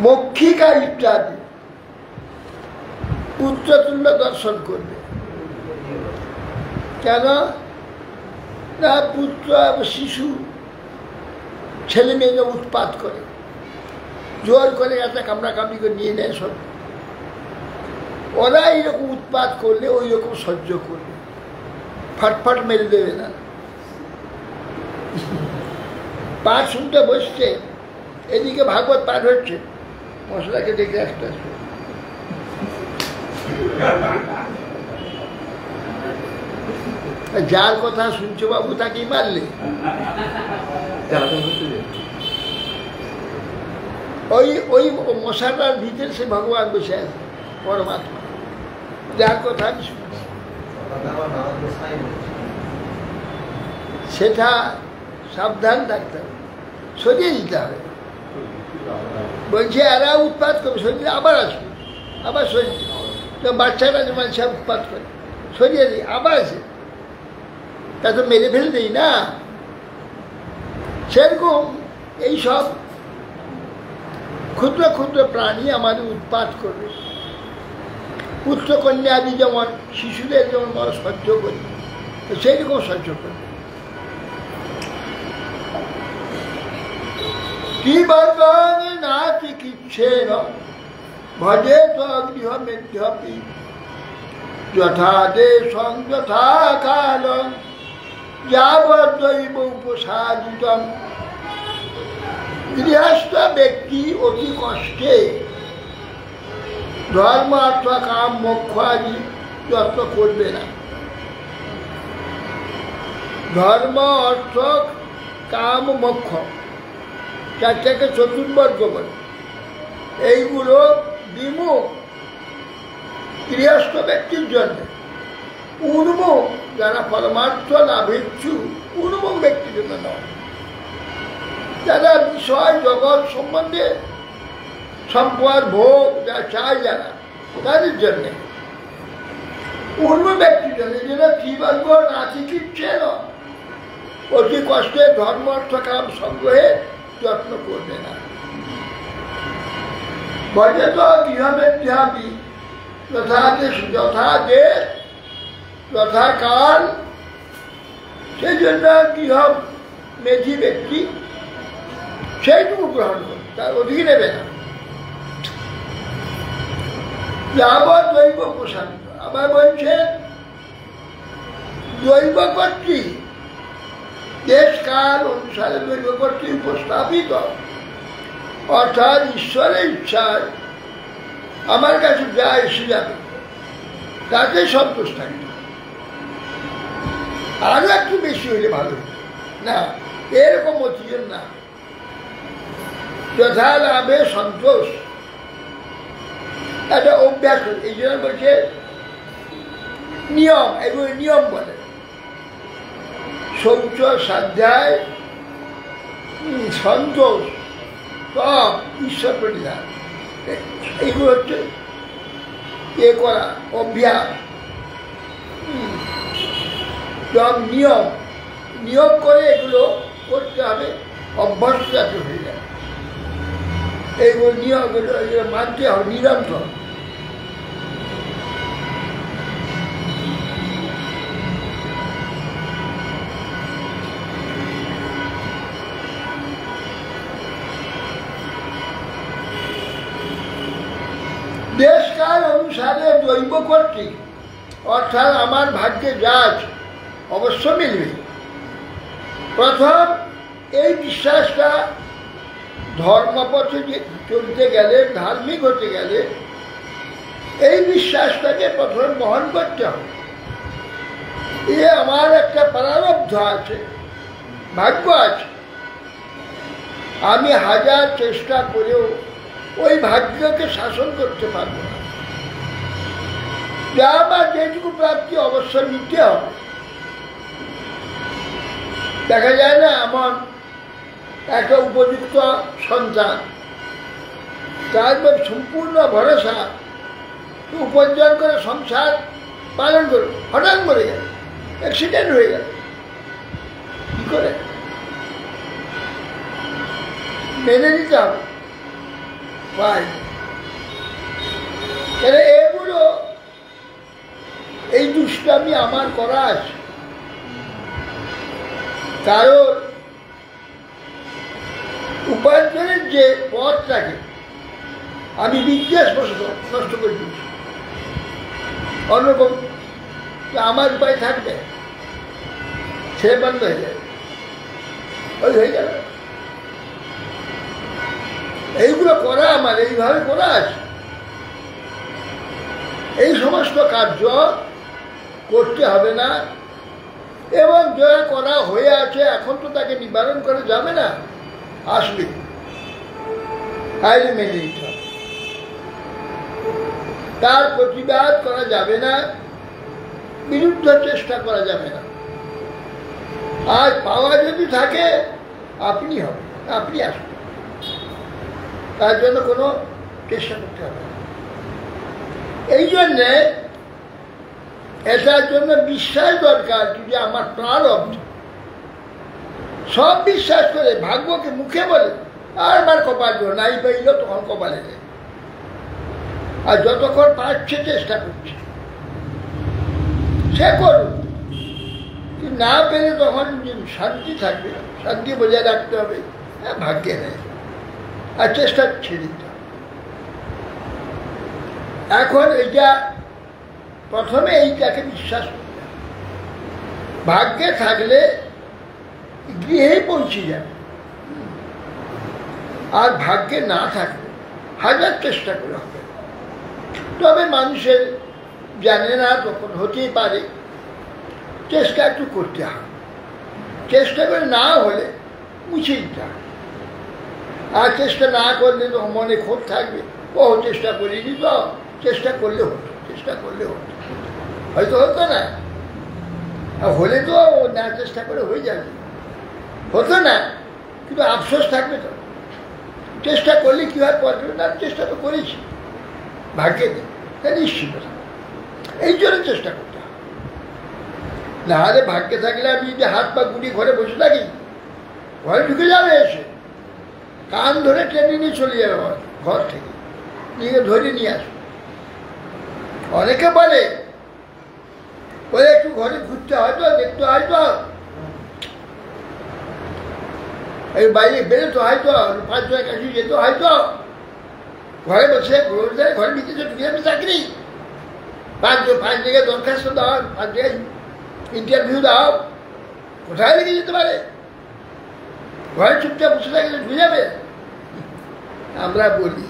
মক্ষিকা ইত্যাদি পুত্রতুল্য দর্শন করবে। কেন না? পুত্র শিশু ছেলে মেয়েকে উৎপাত করে, জোর করে একটা কামড়া কামড়ি করে নিয়ে নেয় সব। ওরা এইরকম উৎপাত করলে ওই রকম সহ্য করবে, ফাটফাট মেরে দেবে না। পাঠ শুনতে বসছে, এদিকে ভাগবত পাঠ হচ্ছে, মশলাকে দেখে আসতে আসবে। যার কথা শুনছো বাবু তাকেই মারলে। ওই ওই মশাটার ভিতরে সে ভগবান বসে আছে, পরমাত্মা, যার কথা আমি শুনছি। সেটা সাবধান থাকতে হবে, সরিয়ে দিতে হবে। বলছে এরা উৎপাত করবে, সরিয়ে আবার আসবে, আবার সরিয়ে দিতে হবে। তো বাচ্চারা যেমন সে উৎপাত করে, সরিয়ে দিই, আবার আসে, তা তো মেরে ফেলে দেই না। সেরকম এইসব ক্ষুদ্র ক্ষুদ্র প্রাণী আমাদের উৎপাত করবে। পুত্র কন্যা আদি যেমন শিশুদের যেমন আমরা সহ্য করি, সেই রকম সহ্য করবে। কি বর্গ না চিকিৎসেন ভজে তো গৃহ মেধ্যপি যথা দেশং যথা কালং যাবদৈব উপসাদিতম। গৃহস্থ ব্যক্তি অতি কষ্টে ধর্ম অর্থ কাম মোক্ষ আদি যত্ন করবে না। ধর্ম অর্থ কাম মোক্ষ চারটাকে চতুর্বর্গ বলে, এইগুলো বিমুখ গৃহস্থ ব্যক্তির জন্য। উন্মুখ যারা পরমার্থ লাভেচ্ছু, উন্মুখ ব্যক্তির জন্য নয়। যারা বিষয় জগৎ সম্বন্ধে সম্পদ ভোগ যা চায় যারা, তাদের জন্যে। উন্মুখ ব্যক্তির জন্য যেটা ত্রিবর্গ না চিকিৎসেন অতি কষ্টে ধর্ম অর্থ কাম সংগ্রহে যত্ন করবে না। ভজে তো গৃহমেধ্যাপি যথা দেশ যথা দেশ যথা কাল। সেই জন্য গৃহ মেধি ব্যক্তি সেইটুকু গ্রহণ করবে, তার অধিক নেবে না। যাবৎ দৈব প্রসারিত। আবার বলছেন দৈব কর্তৃক, দেশ কাল অনুসারে দৈব কর্তৃক উপস্থাপিত, অর্থাৎ ঈশ্বরের ইচ্ছায় আমার কাছে যা এসে যাবে তাতে সন্তোষ থাকবে, আরো একটু বেশি হইলে ভালো হতো না, এরকম অতিজন না। যথা লাভে সন্তোষ একটা অভ্যাস, এই জন্য বলছে নিয়ম, এগুলো নিয়ম বলে। শৌচ, স্বাধ্যায়, সন্তোষ, তপ, ঈশ্বর প্রণিধান, এইগুলো হচ্ছে এ করা অভ্যাস, সব নিয়ম। নিয়ম করে এগুলো করতে হবে, অভ্যস্ত যাতে হয়ে যায়। এইগুলো নিয়মগুলো এগুলো মানতে হবে নিরন্তর। দেশকাল অনুসারে দৈব কর্তৃক, অর্থাৎ আমার ভাগ্যে যা আছে অবশ্য মিলবে। প্রথম এই বিশ্বাসটা ধর্মপথে চলতে গেলে, ধার্মিক হতে গেলে এই বিশ্বাসটাকে প্রথমে বহন করতে হবে। এ আমার একটা প্রারব্ধ আছে, ভাগ্য আছে, আমি হাজার চেষ্টা করেও ওই ভাগ্যকে শাসন করতে পারবো না। যা আমার যেটুকু প্রাপ্তি অবশ্যই নিতে হবে। দেখা যায় না এমন একটা উপযুক্ত সন্তান, তারপর সম্পূর্ণ ভরসা উপার্জন করে সংসার পালন করবে, হঠাৎ মরে গেল, অ্যাক্সিডেন্ট হয়ে গেল, কি করে মেনে নিতে হবে? ভাই এগুলো এই দুষ্টামি আমার করা আছে, কারণ উপার্জনের যে পথটাকে আমি বিদ্বেষবশত নষ্ট করে দিচ্ছি। অন্যরকম আমার উপায় থাকবে, সে বন্ধ হয়ে যাবে, ওই হয়ে যাবে। এইগুলো করা আমার এইভাবে করা আছে। এই সমস্ত কার্য করতে হবে না, এবং যারা করা হয়ে আছে এখন তো তাকে নিবারণ করা যাবে না, আসবে, হাইলি মেনে নিতে হবে। তার প্রতিবাদ করা যাবে না, বিরুদ্ধ চেষ্টা করা যাবে না। আর পাওয়া যদি থাকে আপনি হবে, আপনি আসবেন, তার জন্য কোনো চেষ্টা করতে হবে না। এই জন্যে এটার জন্য বিশ্বাস দরকার, যদি আমার প্রারব্ধ, সব বিশ্বাস করে ভাগ্যকে মুখে বলে আর আমার কপাল নাই পাইল, তখন কপালে যায়। আর যতক্ষণ পারছে চেষ্টা করছে, সে করুন, না পেলে তখন শান্তি থাকবে, শান্তি বজায় রাখতে হবে, ভাগ্যে নেই, আর চেষ্টা ছেড়ে দিতে হবে। এখন এইটা প্রথমে এইটাকে বিশ্বাস করতে হবে। ভাগ্যে থাকলে গৃহে পৌঁছে যাবে, আর ভাগ্যে না থাকলে হাজার চেষ্টা করে হবে। তবে মানুষের জানে না, তখন হতেই পারে, চেষ্টা একটু করতে হবে। চেষ্টা করে না হলে মুছে দিতে হবে। আর চেষ্টা না করলে তো মনে ক্ষোভ থাকবে, ও চেষ্টা করিনি, তো চেষ্টা করলে হতো, চেষ্টা করলে হতো, হয়তো হতো না, আর হলে তো না চেষ্টা করে হয়ে যাবে, হতো না, কিন্তু আফসোস থাকবে তো। চেষ্টা করলে কি হয়, পরে না, চেষ্টা তো করেছি, ভাগ্যে নেই, তা নিশ্চিত। এই জন্য চেষ্টা করতে হবে। নাহলে ভাগ্যে থাকলে আমি যদি হাত পা গুড়ি ঘরে বসে থাকি, ঘরে ঢুকে যাবে, এসে কান ধরে টেনে নিয়ে চলে যাবে ঘর থেকে, নিয়ে ধরে নিয়ে আসবে। অনেকে বলে একটু ঘরে ঘুরতে হয়তো, দেখতে হয়তো, এই বাইরে বেরোতে হয়তো, 5 জনের কাছে যেতে হয়তো, ঘরে বসে ঘরের ভিতরে ঢুকে যাবে চাকরি, 5 জায়গায় দরখাস্ত দাও, 5 জায়গায় ইন্টারভিউ দাও, কোথায় লেগে যেতে পারে? ঘরে চুপচাপ বসে থাকলে ঢুকে যাবে। আমরা বলি,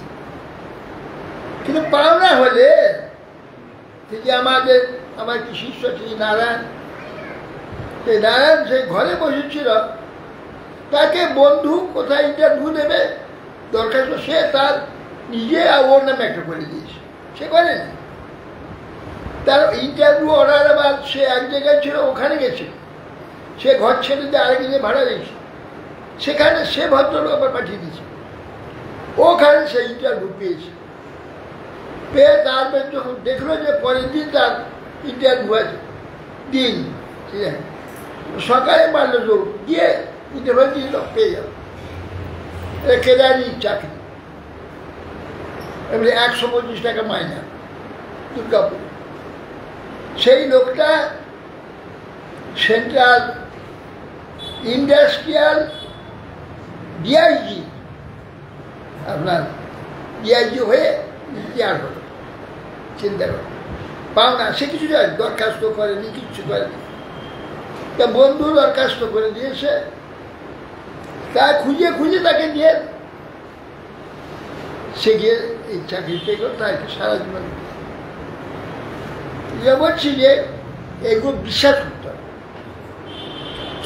কিন্তু পাওনা হলে যে আমার কি শিষ্য শ্রী নারায়ণ, সেই নারায়ণ সেই ঘরে বসেছিল, তাকে বন্ধু কোথায় ইন্টারভিউ দেবে দরখাস্ত, সে তার নিজে ওর নামে একটা করে দিয়েছে, সে করেনি। তার ইন্টারভিউ অর্ডার আবার সে এক জায়গায় ছিল, ওখানে গেছে, সে ঘর ছেড়ে দিয়ে আরেক জায়গায় ভাড়া দিয়েছে, সেখানে সে ভদ্রলোক আবার পাঠিয়ে দিয়েছে, ওখানে সে ইন্টারভিউ পেয়েছে। পেয়ে তারপর যখন দেখলো যে পরের দিন তার ইন্টারভিউ আছে দিন, ঠিক আছে, সকালে মারল দৌড় গিয়ে ইন্টারভিউ দিল, পেয়ে যাবে। কেদারির চাকরি, এবারে 125 টাকা মাইনা, দুর্গাপুর। সেই লোকটা সেন্ট্রাল ইন্ডাস্ট্রিয়াল ডিআইজি, আপনার ডিআইজি হয়ে রিটায়ার হলো। চিন্তা করে পাও না, সে কিছু দরখাস্ত করেনি, কিচ্ছু করেনি। তা বন্ধু দরখাস্ত করে দিয়েছে, তা খুঁজে খুঁজে তাকে নিয়ে সে গিয়ে এই চাকরি পেয়ে গেল, তাকে সারা জীবন। বলছি যে এগুলো বিশ্বাস করতে হবে,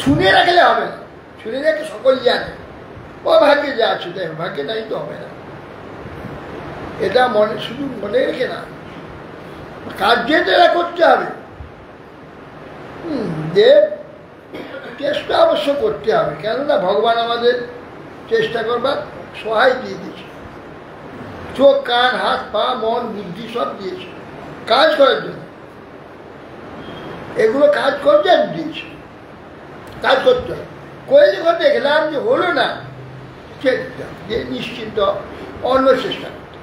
শুনে রাখলে হবে না, শুনে রেখে সকল জানে ও ভাগ্যে যা আছে দেখ, ভাগ্যে নাই তো হবে না। এটা মনে শুধু মনে রেখে না, কার্যে এটা করতে হবে। যে চেষ্টা অবশ্য করতে হবে, কেননা ভগবান আমাদের চেষ্টা করবার সহায় দিয়ে দিয়েছে, চোখ কান হাত পা মন বুদ্ধি সব দিয়েছে কাজ করার জন্য। এগুলো কাজ করতে দিয়েছে, কাজ করতে হবে। করে যখন দেখলাম যে হলো না, যে নিশ্চিন্ত অন্য চেষ্টা করতে।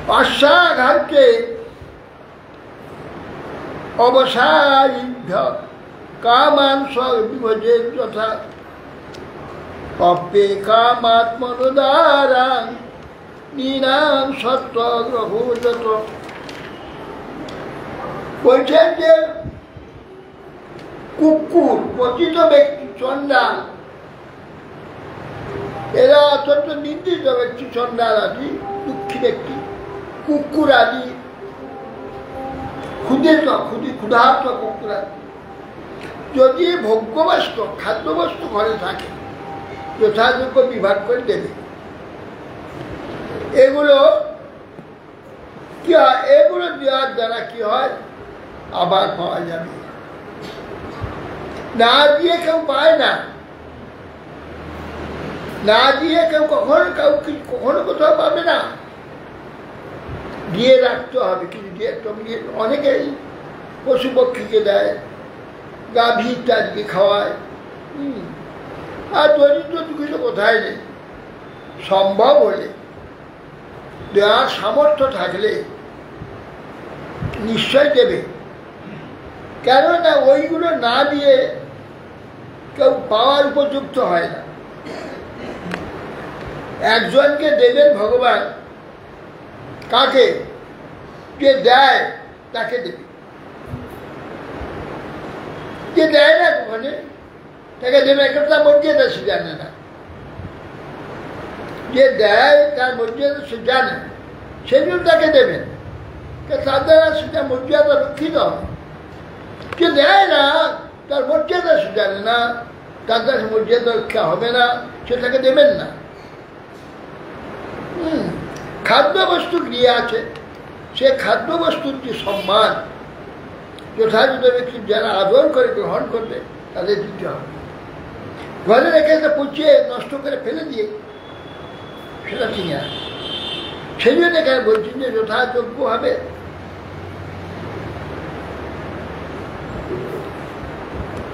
পাশ্চাঘাতে অবসারিভ্য কামান স্বিভজে যথা অপ্যে কামাত্মনোদারাং নিনাম সত্ত্বগ্রহোজত। বলছেন যে কুকুর, পতিত ব্যক্তি, চণ্ডাল, এরা অত্যন্ত নিন্দিত ব্যক্তি, চণ্ডাল আদি, দুঃখী ব্যক্তি, কুকুর আদি, ক্ষুধার্ত কুকুর আদি, যদি ভোগ্যবস্তু খাদ্যবস্তু ঘরে থাকে যথাযোগ্য বিভাগ করে দেবে। এগুলো কি হয়, এগুলো দেওয়ার দ্বারা কি হয়, আবার পাওয়া যাবে। না দিয়ে কেউ পায় না, না দিয়ে কেউ কখনো কোথাও পাবে না, দিয়ে রাখতে হবে। কিন্তু দিয়ে অনেকেই পশু পক্ষীকে দেয়, গাভী ইত্যাদিকে খাওয়ায়, আর দরিদ্র দুঃখিত কোথায় নেই। সম্ভব হলে দেওয়ার সামর্থ্য থাকলে নিশ্চয় দেবে, কেননা ওইগুলো না দিয়ে কেউ পাওয়ার উপযুক্ত হয় না। একজনকে দেবেন ভগবান, কাকে? যে দেয় তাকে দেবে, যে দেয় না ওখানে তাকে দেবে, তার মর্যাদা সে জানে না। যে দেয় তার মর্যাদা সে জানে, সেজন্য তাকে দেবেন, তার দ্বারা সেটা মর্যাদা রক্ষিত হবে। যে দেয় না তার মর্যাদা সে জানে না, তার দ্বারা মর্যাদা রক্ষা হবে না, সে তাকে দেবেন না। খাদ্যবস্তু ক্রিয়া আছে, সে খাদ্যবস্তুর যে সম্মান যথাযথ ব্যক্তি যারা আদর করে গ্রহণ করবে তাদের দিতে হবে। ঘরে রেখে পচিয়ে নষ্ট করে ফেলে দিয়ে সেটা ঠিক আছে। সেই জন্য এখানে বলছেন যে যথাযোগ্য হবে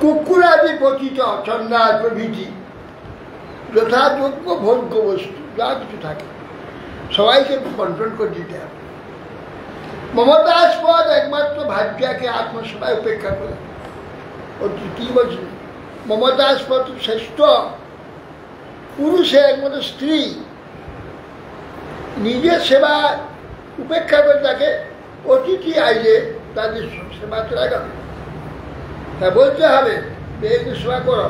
কুকুরাদি পচিত চন্ডাল প্রভৃতি যথাযোগ্য ভোগ্য বস্তু যা কিছু থাকে সবাইকে কন্ট্রোল করে দিতে হবে। মমতাস্পদ একমাত্র ভাগ্যাকে আত্মসভায় উপেক্ষা করে। কি বলছেন? মমতাস্পদ শ্রেষ্ঠ পুরুষের একমাত্র স্ত্রী নিজের সেবা উপেক্ষা করে তাকে অতিথি আইলে তাদের সেবাতে লাগাবে। তা বলতে হবে বেশি সেবা করো,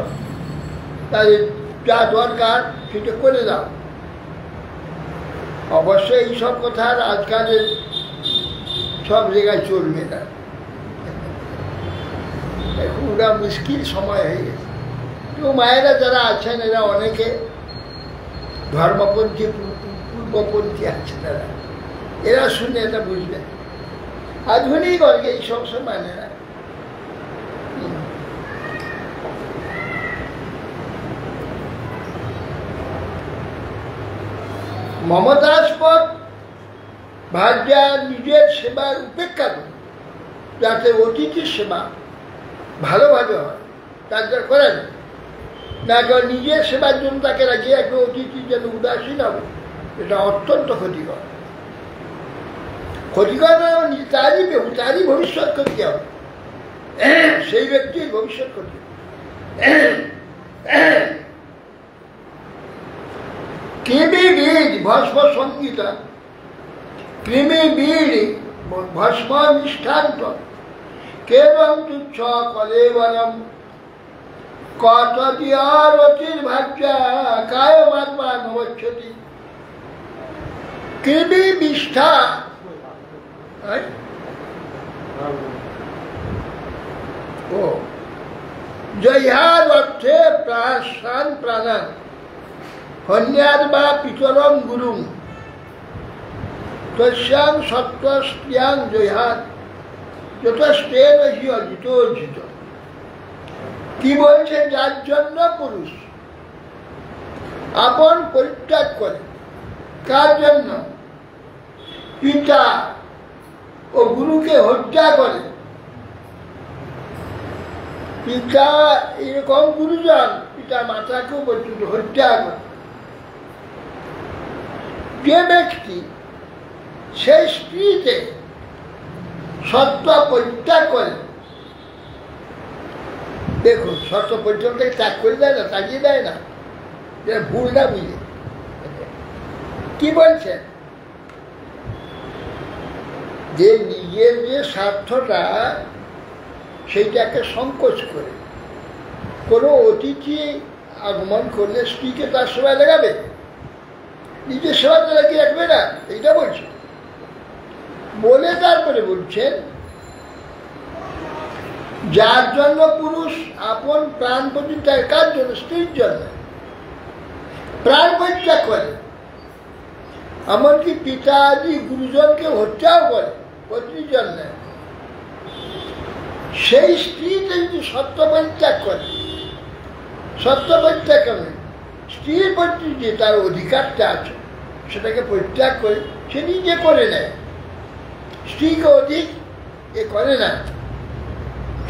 তাদের যা দরকার সেটা করে দাও। অবশ্যই এইসব কথা আর আজকালের সব জায়গায় চলবে না, এখন ওরা মুশকিল সময় হয়ে গেছে। তো মায়েরা যারা আছেন এরা অনেকে ধর্মপন্থী পূর্বপন্থী আছেন, এরা শুনে এটা বুঝবেন। আধুনিক অর্গে এই সব মানে না। মমতাস্পদ ভার্যা নিজের সেবার উপেক্ষা করে যাতে অতিথির সেবা ভালোভাবে হয় তার যা করেন না, কারণ নিজের সেবার জন্য তাকে রাখিয়ে একটা অতিথি যেন উদাসীন হবে, এটা অত্যন্ত ক্ষতিকর। ক্ষতিকর তারই ভবিষ্যৎ ক্ষতি হবে, সেই ব্যক্তির ভবিষ্যৎ ক্ষতি। কৃমি বীজ ভস্ম সংগীতা, কৃমি বীজ ভস্ম নিষ্ঠান্ত কেবল তুচ্ছ কলেবরম কতদিয়ারতির ভাজ্যা কায়মাত্মা নবচ্ছতি। কৃমি বিষ্ঠা ও জয়ার অর্থে প্রাণ প্রাণান হন্যাদ বা পিতরম গুরুম তস্যাং সত্যস্ত্রিয়াং জয়াত যতস্তেন হি অজিত অর্জিত। কি বলছে? যার জন্য পুরুষ আপন পরিত্যাগ করে, কার জন্য? পিতা ও গুরুকে হত্যা করে। পিতা এরকম গুরুজন পিতা মাতাকেও পর্যন্ত হত্যা করে। যে ব্যক্তি সেই স্ত্রীতে সত্য পরিত্যাগ করে, দেখুন সত্য পরিত্যাগ ত্যাগ করে দেয় না, তাগিয়ে দেয় না, ভুল না বুঝে। কি বলছেন? যে নিজের যে স্বার্থটা সেইটাকে সংকোচ করে কোনো অতিথি আগমন করলে স্ত্রীকে তার সেবায় লাগাবে, নিজের সেবাতে লাগিয়ে রাখবে না, এইটা বলছে। বলে তারপরে বলছেন যার জন্য পুরুষ আপন প্রাণ পরিত্যাগ, কার জন্য? স্ত্রীর জন্য প্রাণ পরিত্যাগ করে, এমনকি পিতা আদি গুরুজনকে হত্যাও করে পত্নীর জন্য। সেই স্ত্রীতে যদি সত্য পরিত্যাগ করে, সত্য পরিত্যাগ করে স্ত্রীর প্রতি যে তার অধিকারটা আছে সেটাকে পরিত্যাগ করে সে নিজে করে নেয়, স্ত্রীকে অধিক এ করে না,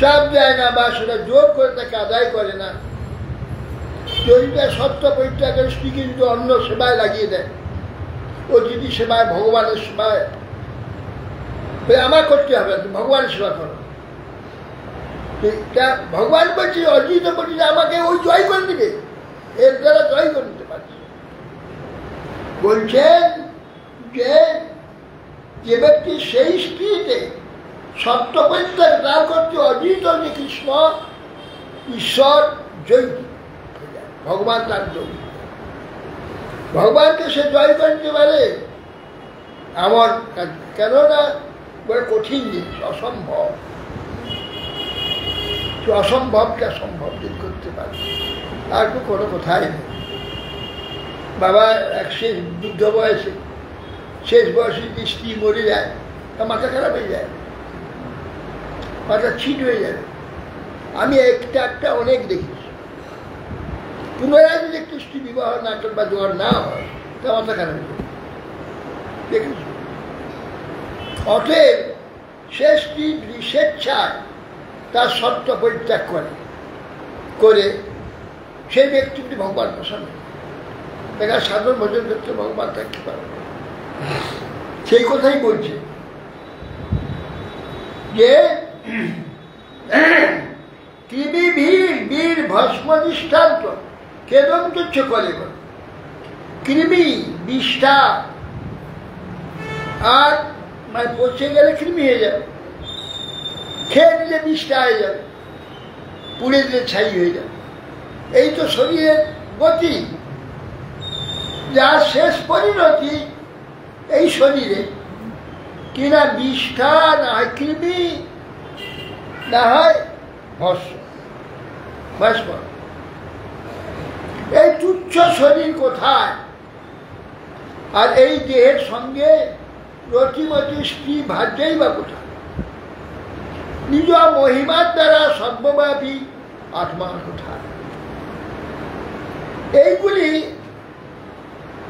চাপ দেয় না, বা সেটা জোর করে তাকে আদায় করে না। যদি তার সত্য পরিত্যাগ করে স্ত্রীকে যদি অন্য সেবায় লাগিয়ে দেয়, অতিথি সেবায়, ভগবানের সেবায়, আমার করতে হবে, ভগবানের সেবা করো। ভগবান বলছে, অর্জিত বলছে আমাকে ওই জয় করে দিবে, এর দ্বারা জয় করে নিতে পারছে। বলছেন যে ব্যক্তি সেই স্ত্রীতে সত্য পরিত্যাগ না করতে অর্জিত যে কৃষ্ণ ঈশ্বর জয়, ভগবান তার জয়, ভগবানকে সে জয় করে নিতে পারে এমন কাজ। কেননা বড় কঠিন জিনিস, অসম্ভব। অসম্ভবকে সম্ভব দিন করতে পারে, আর তো কোনো কথাই নেই। বাবা এক শেষ বৃদ্ধ বয়সে, শেষ বয়সে যদি স্ত্রী মরে যায় তা মাথা খারাপ হয়ে যায়, মাথা ছিট হয়ে যাবে। আমি একটা অনেক দেখেছি। পুনরায় যদি একটু স্ত্রী বিবাহ না করে বা জোয়ার না হয় তা মাথা খারাপ হয়ে যাবে, দেখেছি। অতএব সে স্ত্রী স্বেচ্ছায় তার সত্য পরিত্যাগ করে সেই ব্যক্তিটি ভগবান প্রসন্ন, দেখা সাধারণ ভোজন ক্ষেত্রে ভগবান থাকতে পারে। সেই কথাই বলছে যে কৃমি বীর ভস্ম দৃষ্টান্ত কেদম তুচ্ছ করে। কৃমি বিষ্ঠা আর মানে পচে গেলে কৃমি হয়ে যাবে, খেয়ে দিলে বিষটা হয়ে যাবে, পুড়ে দিলে ছাই হয়ে যাবে। এই তো শরীরের গতি, যার শেষ পরিণতি এই শরীরে, কিনা বিষ্ঠা, না হয় কৃমি, না হয় ভস্ম। এই তুচ্ছ শরীর কোথায়? আর এই দেহের সঙ্গে রতিমতি স্ত্রী ভাজ্যই বা কোথায়? নিজ মহিমার দ্বারা সর্বব্যাপী আত্মা কোথায়? এইগুলি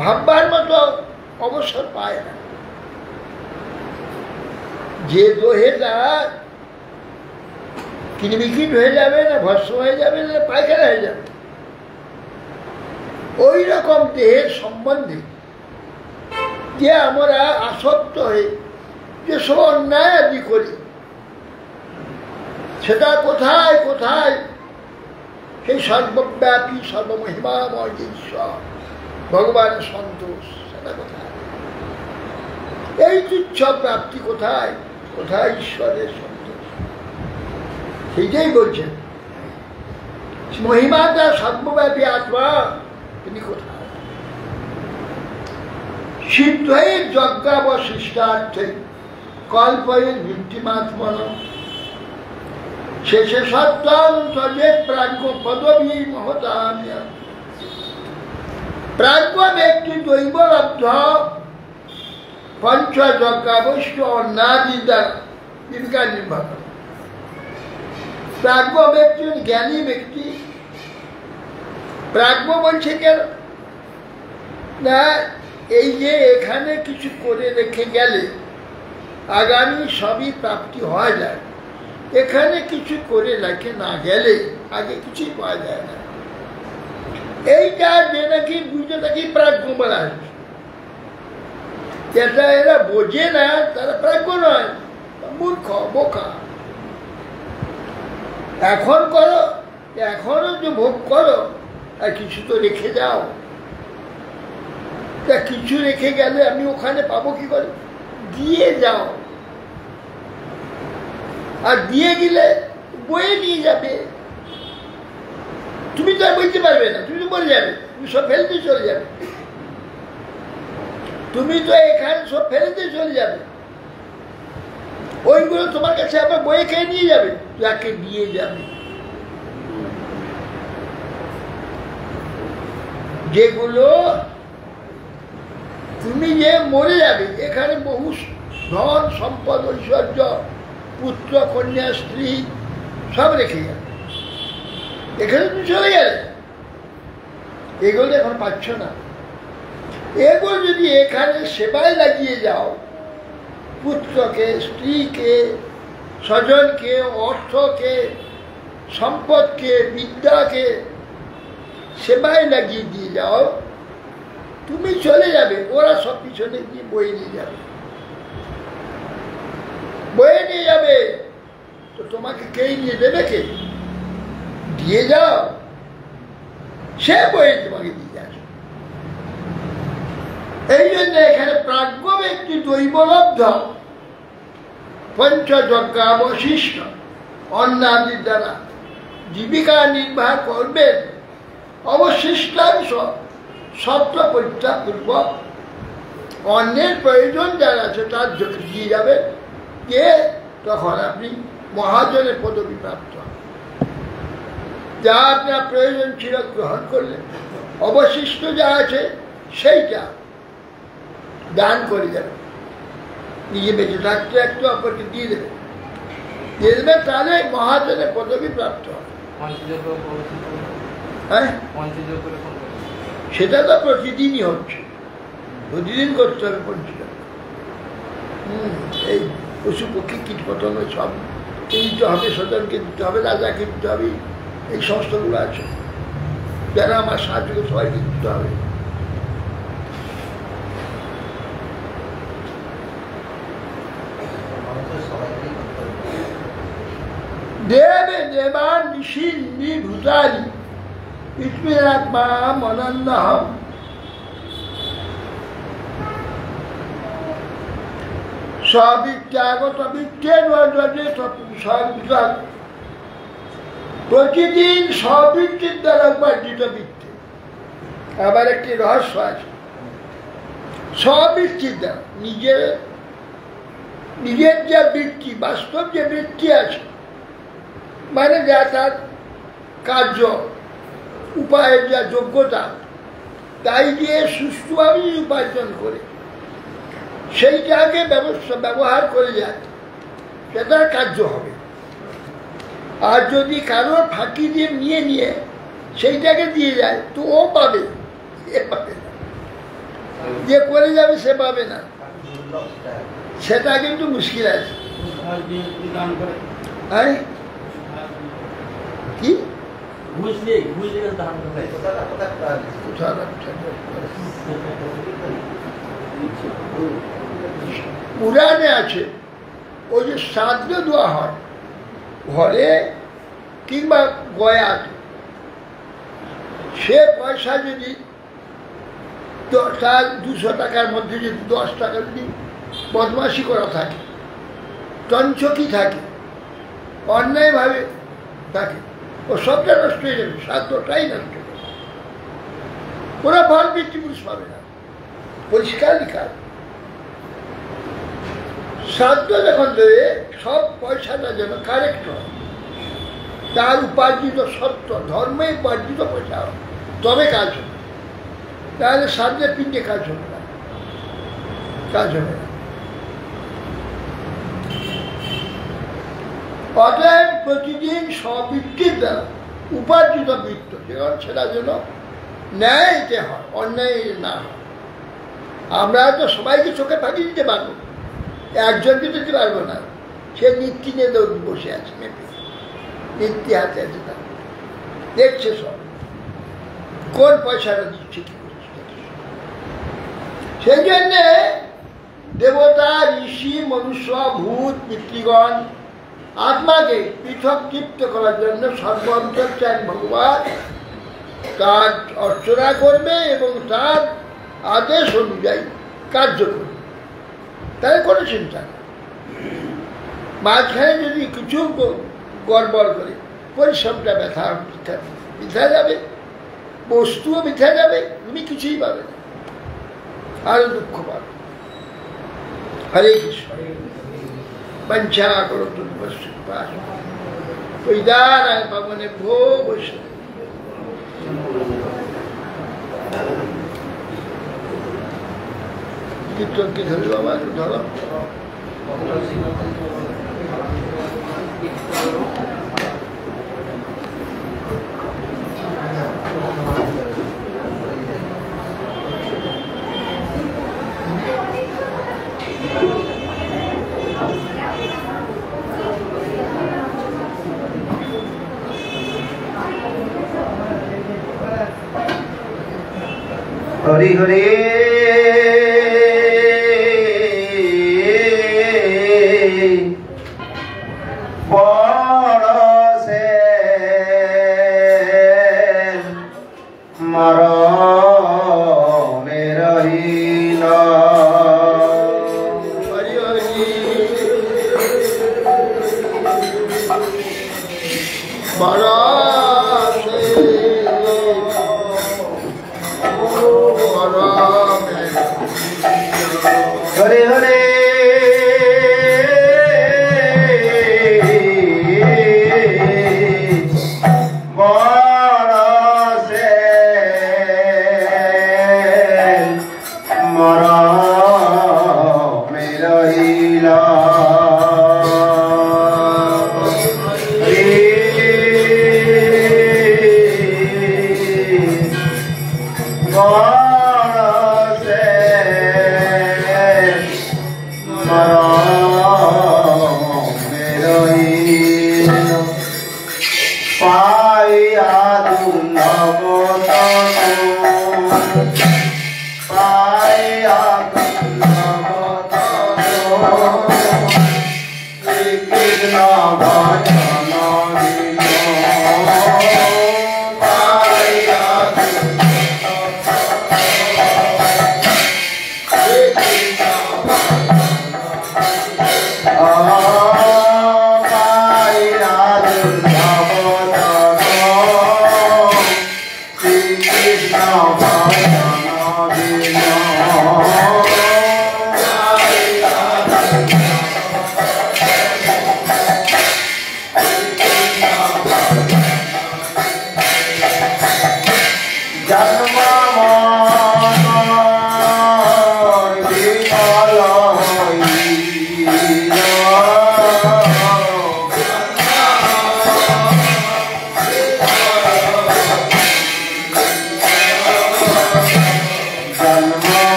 ভাববার মতো অবসর পায় না। যে দোহেটা কিনবিকিট হয়ে যাবে, না ভস্ম হয়ে যাবে, না পায়খানা হয়ে যাবে, ওই রকম দেহের সম্বন্ধে যে আমরা আসক্ত হয়ে যে সব অন্যায় আদি করি, সেটা কোথায় কোথায়? সেই সর্বব্যাপী সর্বমহিমাময় যে ঈশ্বর ভগবানের সন্তোষ, সেটা কোথায়? এই তুচ্ছ প্রাপ্তি কোথায়? কোথায় ঈশ্বরের সন্তোষ? সেইটাই বলছেন, মহিমাটা সর্বব্যাপী আত্মা তিনি কোথায়? সিদ্ধের যজ্ঞাবশিষ্টার্থে কল্পয়ের ভিত্তিমাত্মন শেষে সত্যাং তজেত প্রাজ্ঞ পদবী মহতামিয়া। প্রাজ্ঞ ব্যক্তি দৈবলব্ধ পঞ্চ যজ্ঞাবশ্য অন্নাদি দ্বারা জীবিকা নির্বাহ করে। প্রাজ্ঞ ব্যক্তি জ্ঞানী ব্যক্তি। প্রাজ্ঞ বলছে কেন না, এই যে এখানে কিছু করে রেখে গেলে আগামী সবই প্রাপ্তি হওয়া যায়, এখানে কিছু করে রেখে না গেলে আগে কিছুই পাওয়া যায় না। এইটা যে নাকি বুঝে নাকি প্রাজ্ঞ বলা হয়েছে, যেটা এরা বোঝে না তারা প্রাজ্ঞ নয়, মূর্খ বোকা। এখন করো, এখনো যে ভোগ করো, আর কিছু তো রেখে যাও। তা কিছু রেখে গেলে আমি ওখানে পাবো কি করে? দিয়ে যাও। আর দিয়ে গেলে বয়ে নিয়ে যাবে। তুমি তো আর বলতে পারবে না, তুমি তো মরে যাবে, তুমি সব ফেলতে চলে যাবে। তুমি তো এখানে সব ফেলতে চলে যাবে, ওইগুলো তোমার কাছে আবার বয়ে খেয়ে নিয়ে যাবে, যাকে দিয়ে যাবে। যেগুলো তুমি যে মরে যাবে, এখানে বহু ধন সম্পদ ঐশ্বর্য পুত্র কন্যা স্ত্রী সব রেখে যাবে, এখানে তুমি চলে গেলে, এগুলো এখন পাচ্ছ না। এগুলো যদি এখানে সেবায় লাগিয়ে যাও, পুত্রকে, স্ত্রীকে, স্বজনকে, অর্থকে, সম্পদকে, বিদ্যাকে সেবায় লাগিয়ে দিয়ে যাও, তুমি চলে যাবে, ওরা সব পিছনে গিয়ে বয়ে নিয়ে যাবে। বয়ে নিয়ে যাবে তো তোমাকে কেই নিয়ে দেবে? কে দিয়ে যাও, সে বয়ে তোমাকে দিয়ে যাবে। এই জন্য এখানে প্রাজ্ঞ ব্যক্তি দৈবলব্ধ পঞ্চযজ্ঞাবশিষ্ট অন্নাদির দ্বারা জীবিকা নির্বাহ করবেন। অবশিষ্টাংশ সত্য পরিত্যাগপূর্বক অন্যের প্রয়োজন যারা আছে তার দিয়ে যাবেন, কে তখন আপনি মহাজনের পদবী প্রাপ্ত হন। যা আপনার প্রয়োজন ছিল গ্রহণ করলেন, অবশিষ্ট যা আছে সেইটা দান করে যাবেন, নিজে বেঁচে থাকতে একটু অপরকে দিয়ে দেবেন, তাহলে মহাজনের পদবী প্রাপ্ত হবে। হ্যাঁ, সেটা তো প্রতিদিনই হচ্ছে, প্রতিদিন করতে হবে পঞ্চযজ্ঞ। এই পশু পক্ষী কীট পতঙ্গ সব দিতে হবে, স্বজনকে দিতে হবে, রাজাকে দিতে হবে, এই সমস্তগুলো আছে যারা আমার সাহায্য সবাইকে দিতে হবে। দেবে দেবান নিশিন্নি ভূতানি পৃথিবীরাত্মা মনন্দহম। সবিত্যাগত বিত্তের প্রতিদিন সবৃত্তির দ্বারা উপার্জিত বৃত্তি। আবার একটি রহস্য আছে, স্ববৃত্তির দ্বারা নিজের নিজের যে বৃত্তি, বাস্তব যে বৃত্তি আছে, মানে যা তার কার্য উপায়ের যা যোগ্যতা, তাই দিয়ে সুষ্ঠুভাবে উপার্জন করে সেইটাকে ব্যবহার করে যায়, সেটার কার্য হবে। আর যদি কারোর ফাঁকি দিয়ে নিয়ে সেইটাকে দিয়ে যায় তো ও পাবে, এ পাবে না, যে করে যাবে সে পাবে না, সেটা কিন্তু মুশকিল আছে। কি ঘুষ দিয়ে ধারণ করে পুরাণে আছে ওই যে শ্রাদ্ধ দেওয়া হয় ঘরে কিংবা গয়াতে, সে পয়সা যদি তার 200 টাকার মধ্যে যদি 10 টাকা যদি বদমাশি করা থাকে, টঞ্চকি থাকে, অন্যায়ভাবে থাকে, ও সবটা নষ্ট হয়ে যাবে, শ্রাদ্ধটাই নষ্ট হয়ে যাবে, ওরা ফল পিতৃপুরুষ পাবে না। পরিষ্কার লিখা শ্রাদ্ধ যখন দেবে সব পয়সাটা যেন কারেক্ট হয়, তার উপার্জিত সত্য ধর্মে উপার্জিত পয়সা হয়, তবে কাজ হবে, তাহলে শ্রাদ্ধের পিণ্ডে কাজ হবে না, কাজ হবে না। অতএব প্রতিদিন স্ববৃত্তির দ্বারা উপার্জিত বৃত্ত সেটা যেন ন্যায়তে হয়, অন্যায় না হয়। আমরা তো সবাইকে চোখে ফাঁকি দিতে পারবো, একজনকে দিতে পারবো না, সে নীতি নিয়ে বসে আছে, মেপে নীতি হাতে আছে, তার দেখছে সব কোন পয়সাটা দিচ্ছে কি করছে। সেই জন্যে দেবতা, ঋষি, মনুষ্য, ভূত, পিতৃগণ আত্মাকে পৃথক তৃপ্ত করার জন্য সর্বন্তর্যান ভগবান তার অর্চনা করবে এবং তার আদেশ অনুযায়ী কার্য করবে, তাই কোনো চিন্তা নেই। মাঝখানে যদি কিছু গড়বড় করে পরিশ্রমটা বৃথা যাবে, বস্তুও বৃথা যাবে, তুমি কিছুই পাবে না, আরো দুঃখ পাবে। হরে কৃষ্ণ। पंचा करो तुम पवने भो वैष्णव कीर्तन की धरी बाबा धरो हरि हरि बरसे मरमे रहिल हरि हरि हरे हरे बरसे मरमे रहिल Krishna, Bhajana, Vina.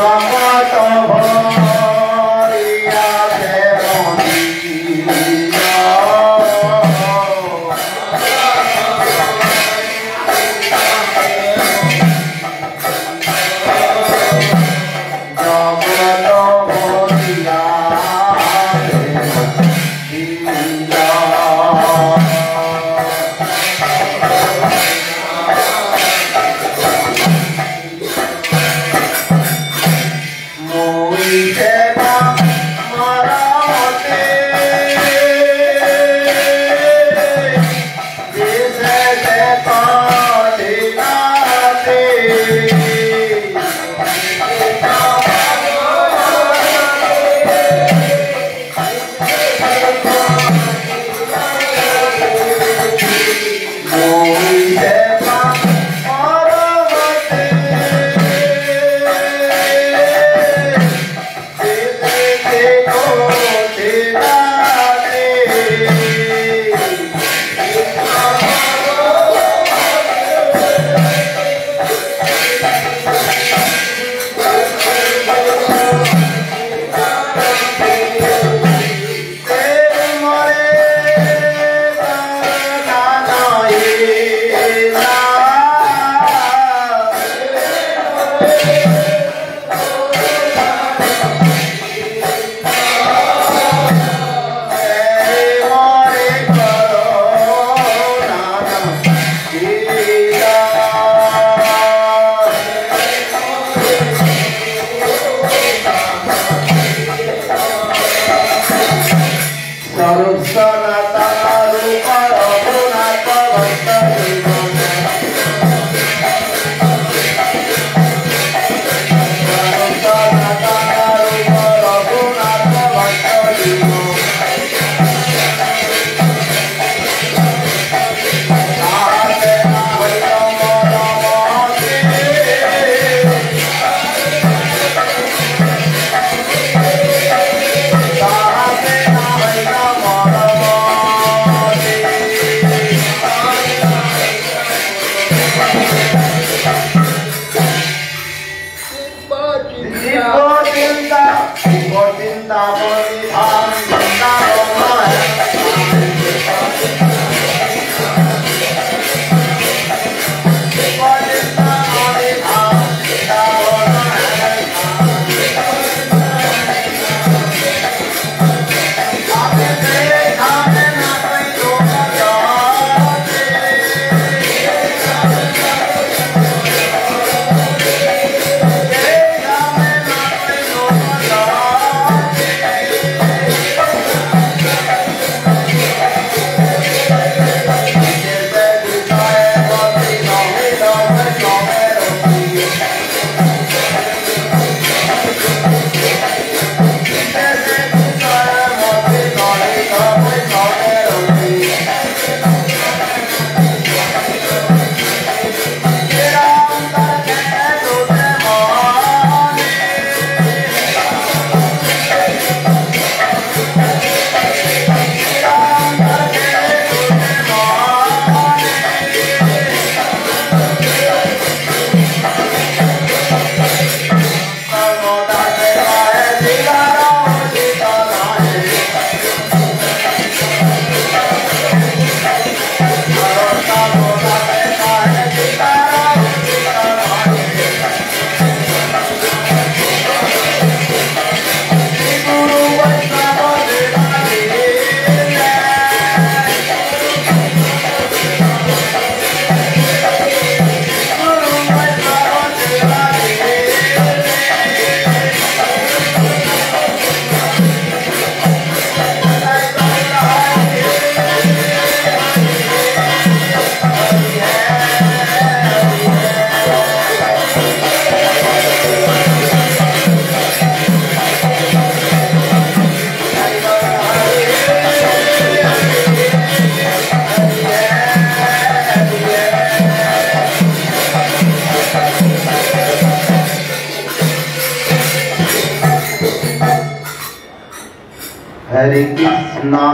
जगत भरिया देवनिया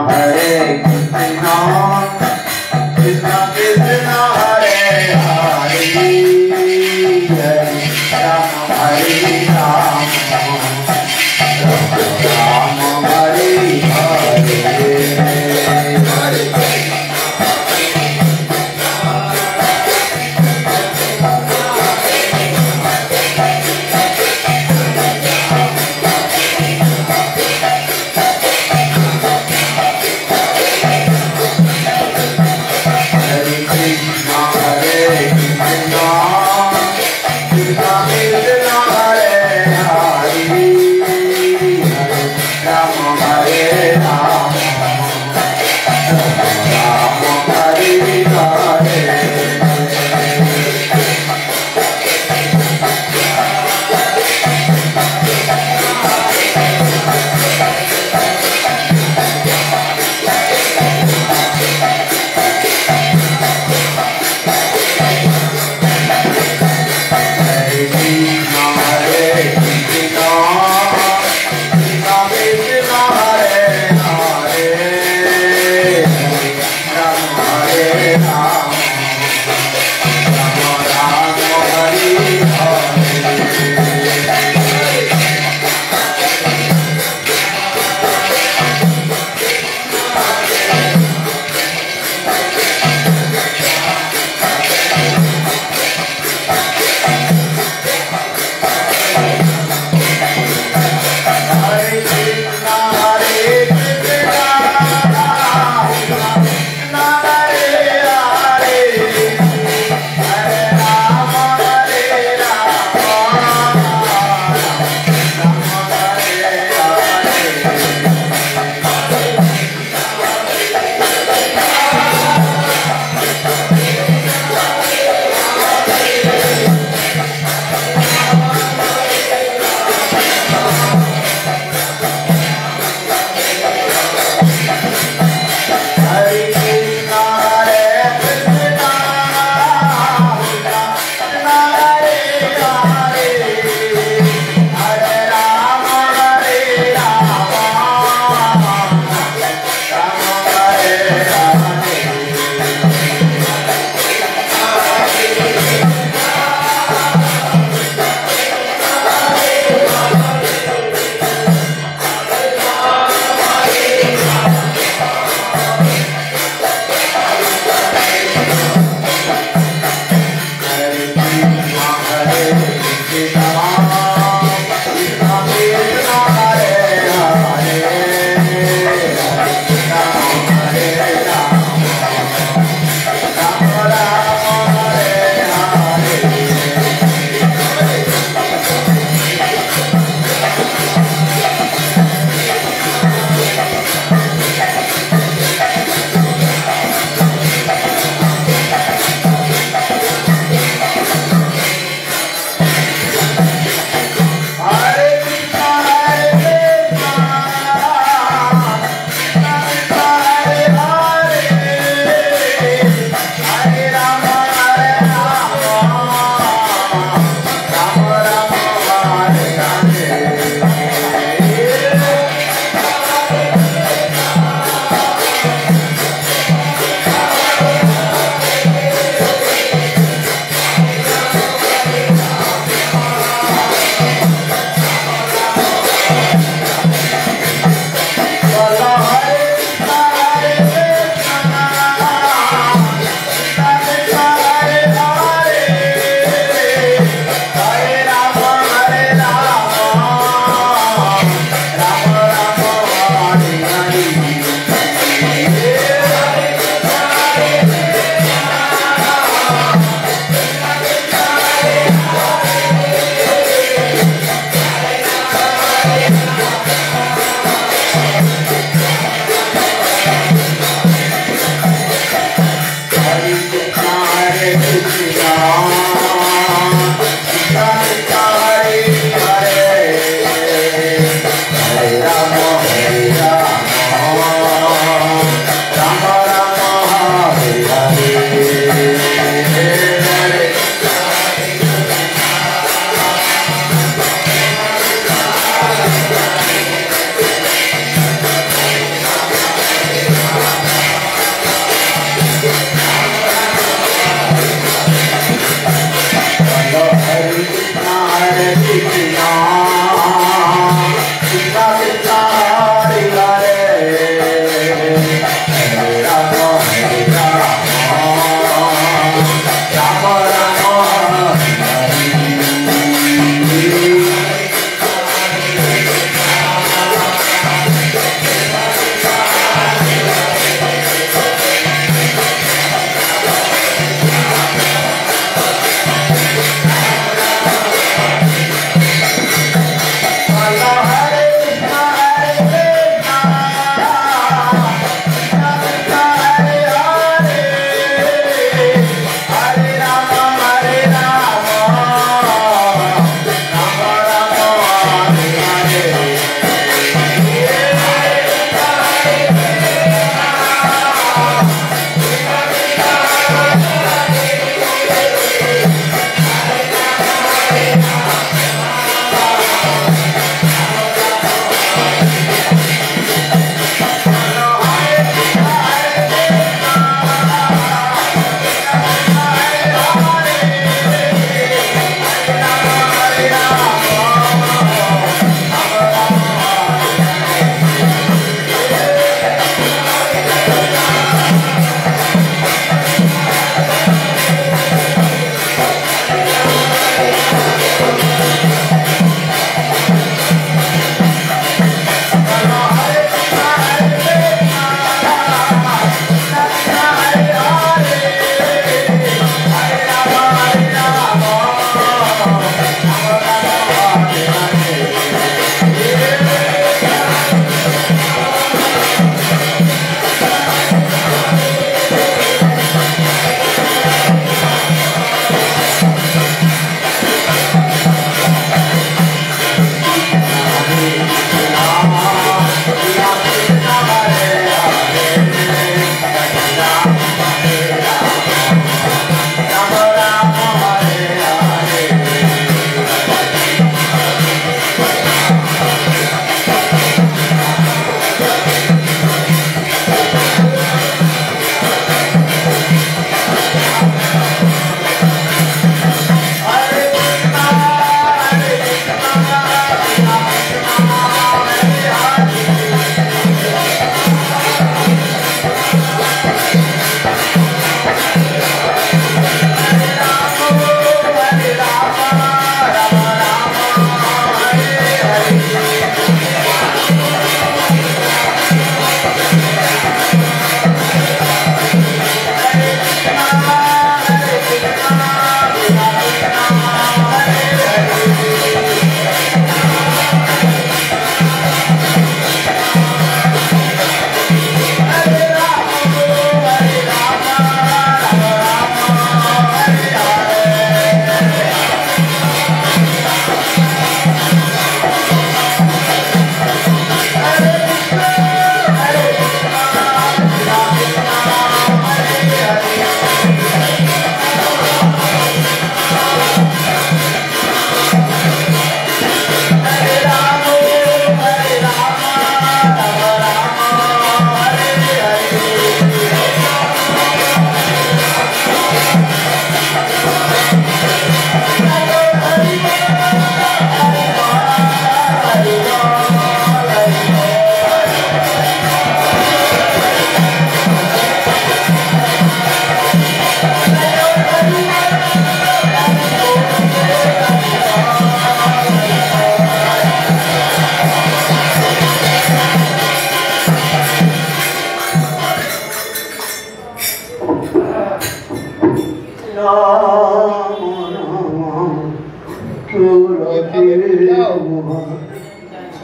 Hare Krishna Krishna Krishna Hare Hare Hare Ram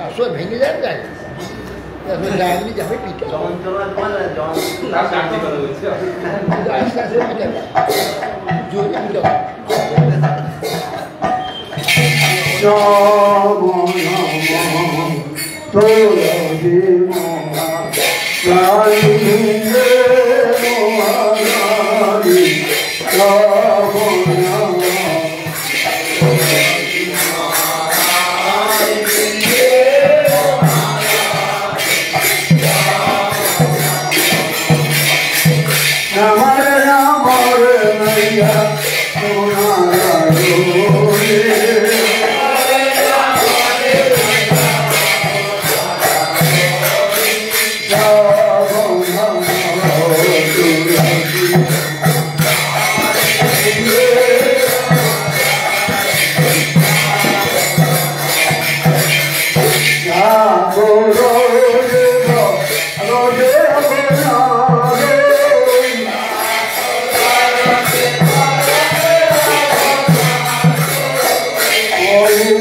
আসলে ভেঙে যায় যায় ডায়ালি যাবে পিঠে আস্তে আস্তে পিঠে জোরে পিঠে Namar Namar Maya Namar Hare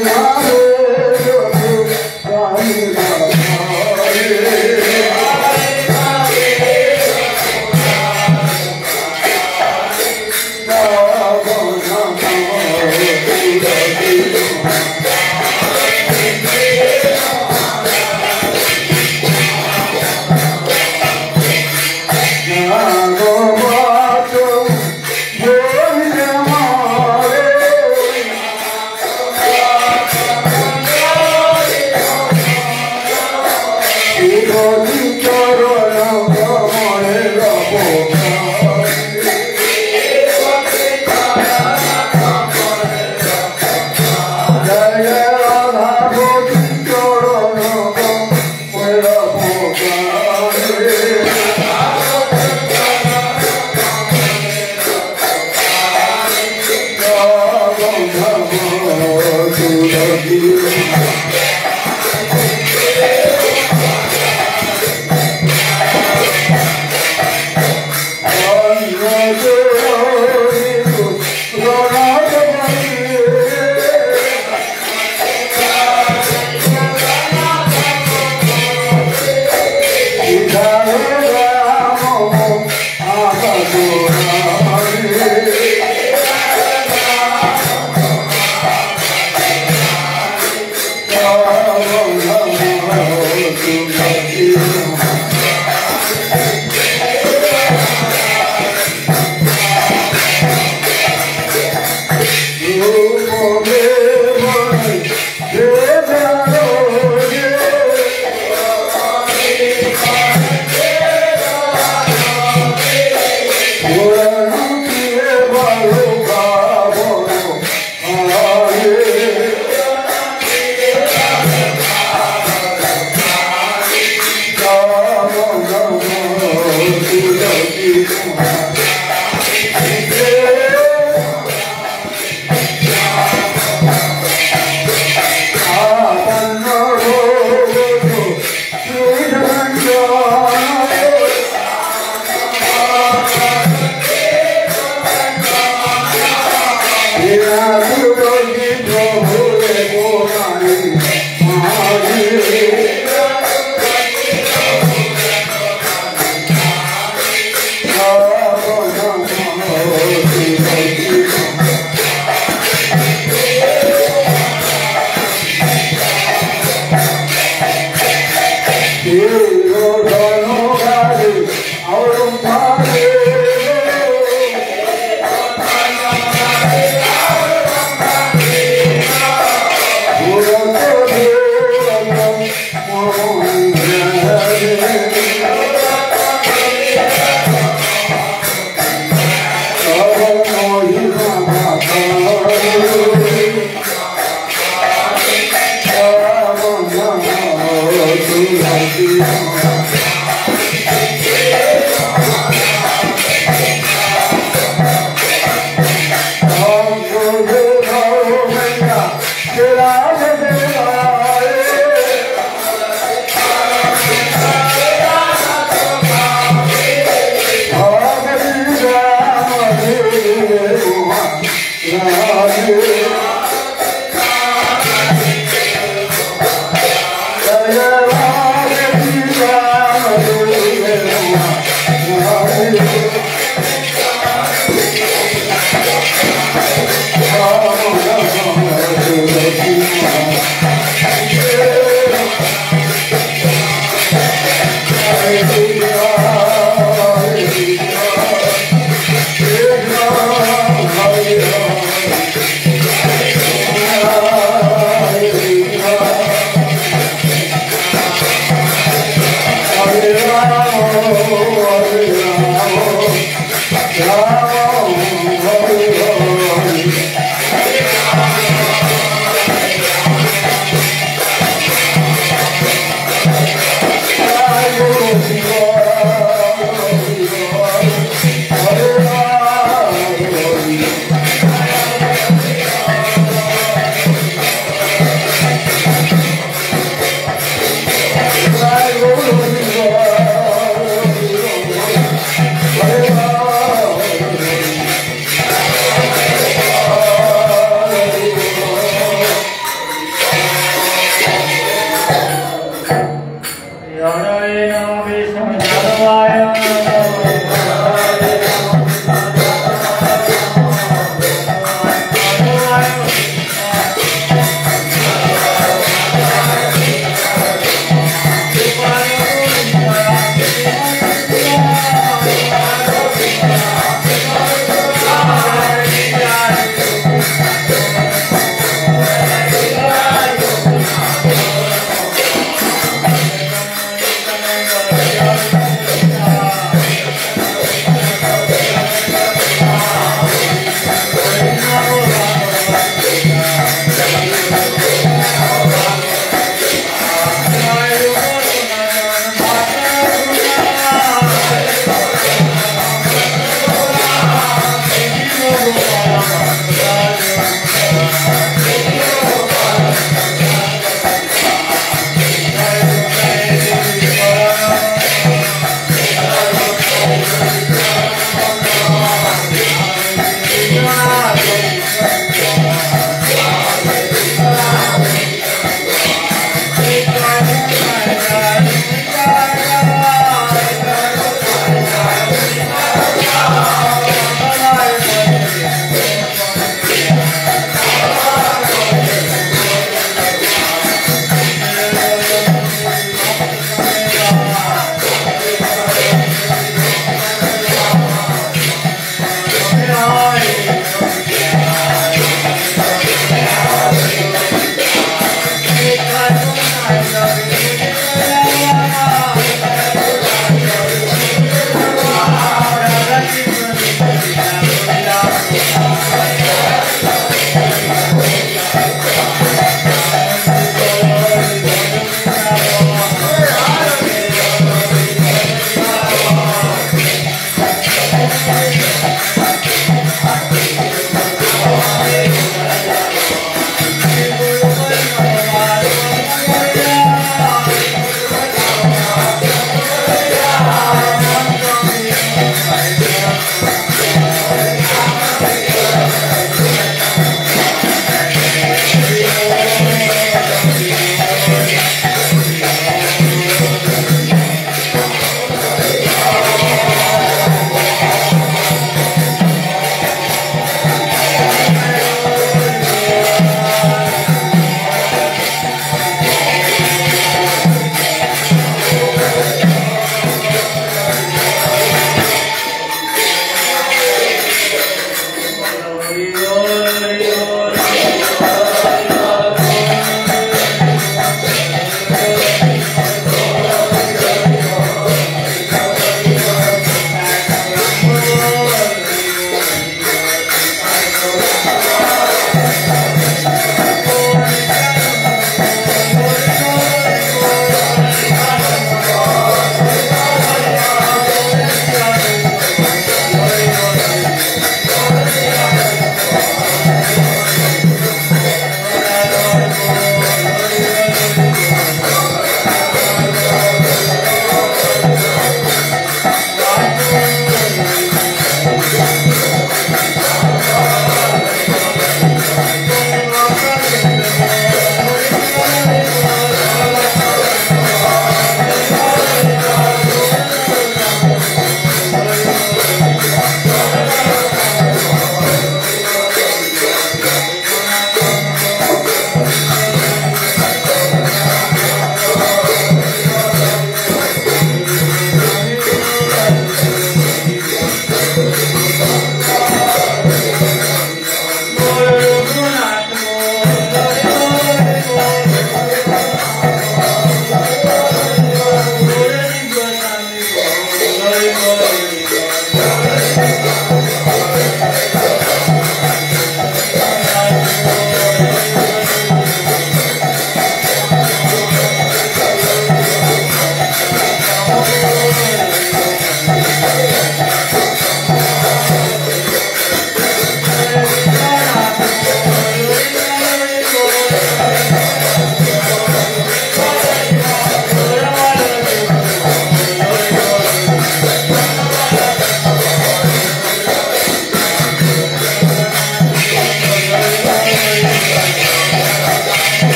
Hare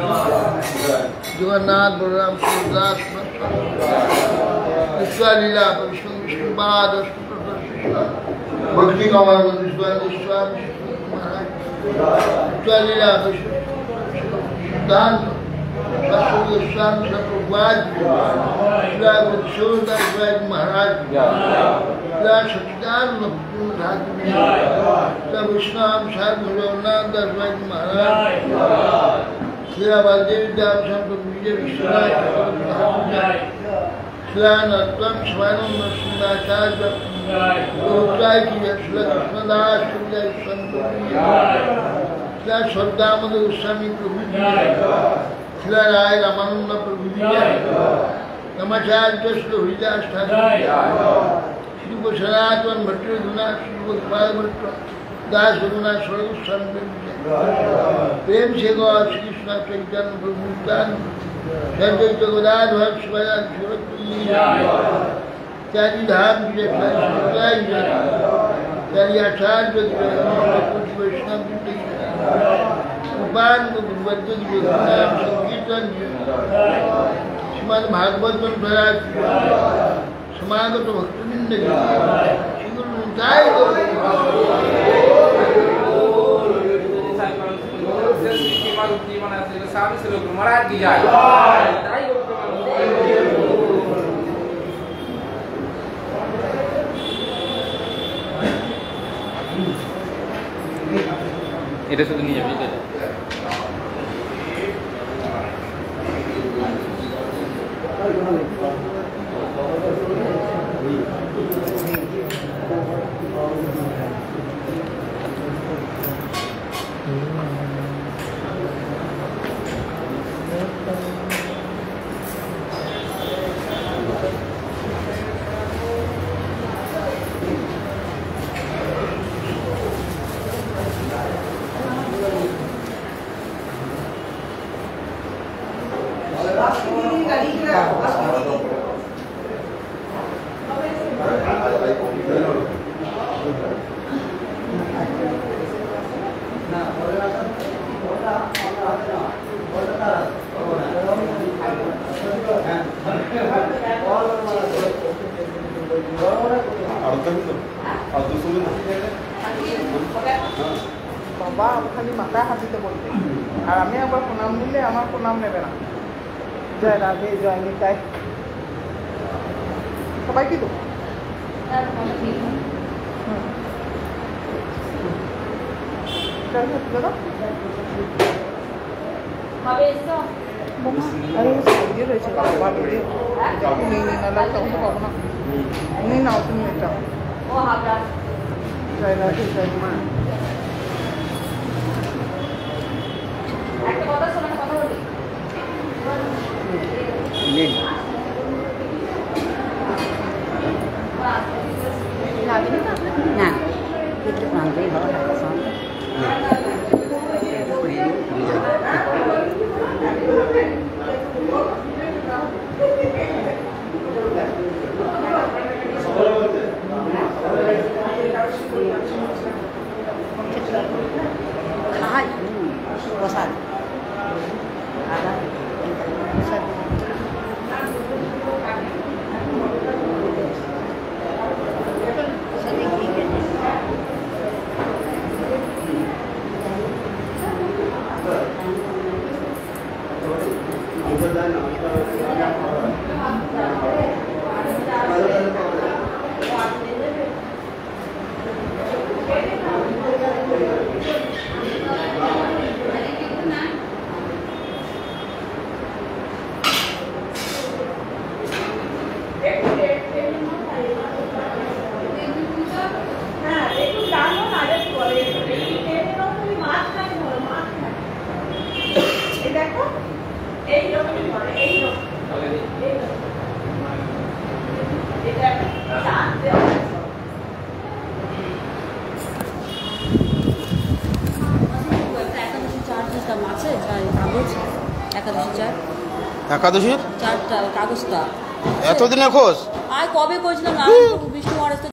Jagannath Balram Sudas विश्वालीला Vishnu Vishnu बाद भक्ति कमल स्वामी महाराज विश्वालीला विष्णु दान स्वामी सतुवाद महाराज सचिदानंद विष्णाम साधुनाथ महाराज श्रीला बलदेव दाम संत विजय विश्वनाथ श्रीला नत्वम स्वानंद सुंदराचार्य गोत्राय की श्रीला कृष्णदास श्रीला श्रीला श्रद्धामद गोस्वामी प्रभु श्रीला राय रामानंद प्रभु नमाचार्य श्री हरिदास ठाकुर श्री सनातन भट्ट रघुनाथ श्री गोपाल भट्ट दास रघुनाथ स्वरूप प्रेम से गौ श्री कृष्ण चैतन्य प्रभु संजय गोदाधर त्यागी धाम त्यागी आचार्य वैष्णव उपान संकीर्तन श्रीमद भागवत समागत भक्तवृंद श्री गुरु निताय महाराज की जाए এটা শুধু নিয়ে যাবি বাবা খালি মাথায় হাত দিতে বলবে আর আমি একবার প্রণাম দিলে আমার প্রণাম নেবে না জয় রাধে জয় নিতাই সবাই কি তো ইয়ে রয়েছে বাবা পাবো না তুমি নাও তুমি এটা জয় রাধে জয় মা একটা কথা শোনো কথা বলি না itu nanti bawa ke sana hai bosan ada bosan একাদশীর চারটা কাগজটা এতদিনের খোঁজ আর কবে করেছিলাম না বিষ্ণু মহারাজ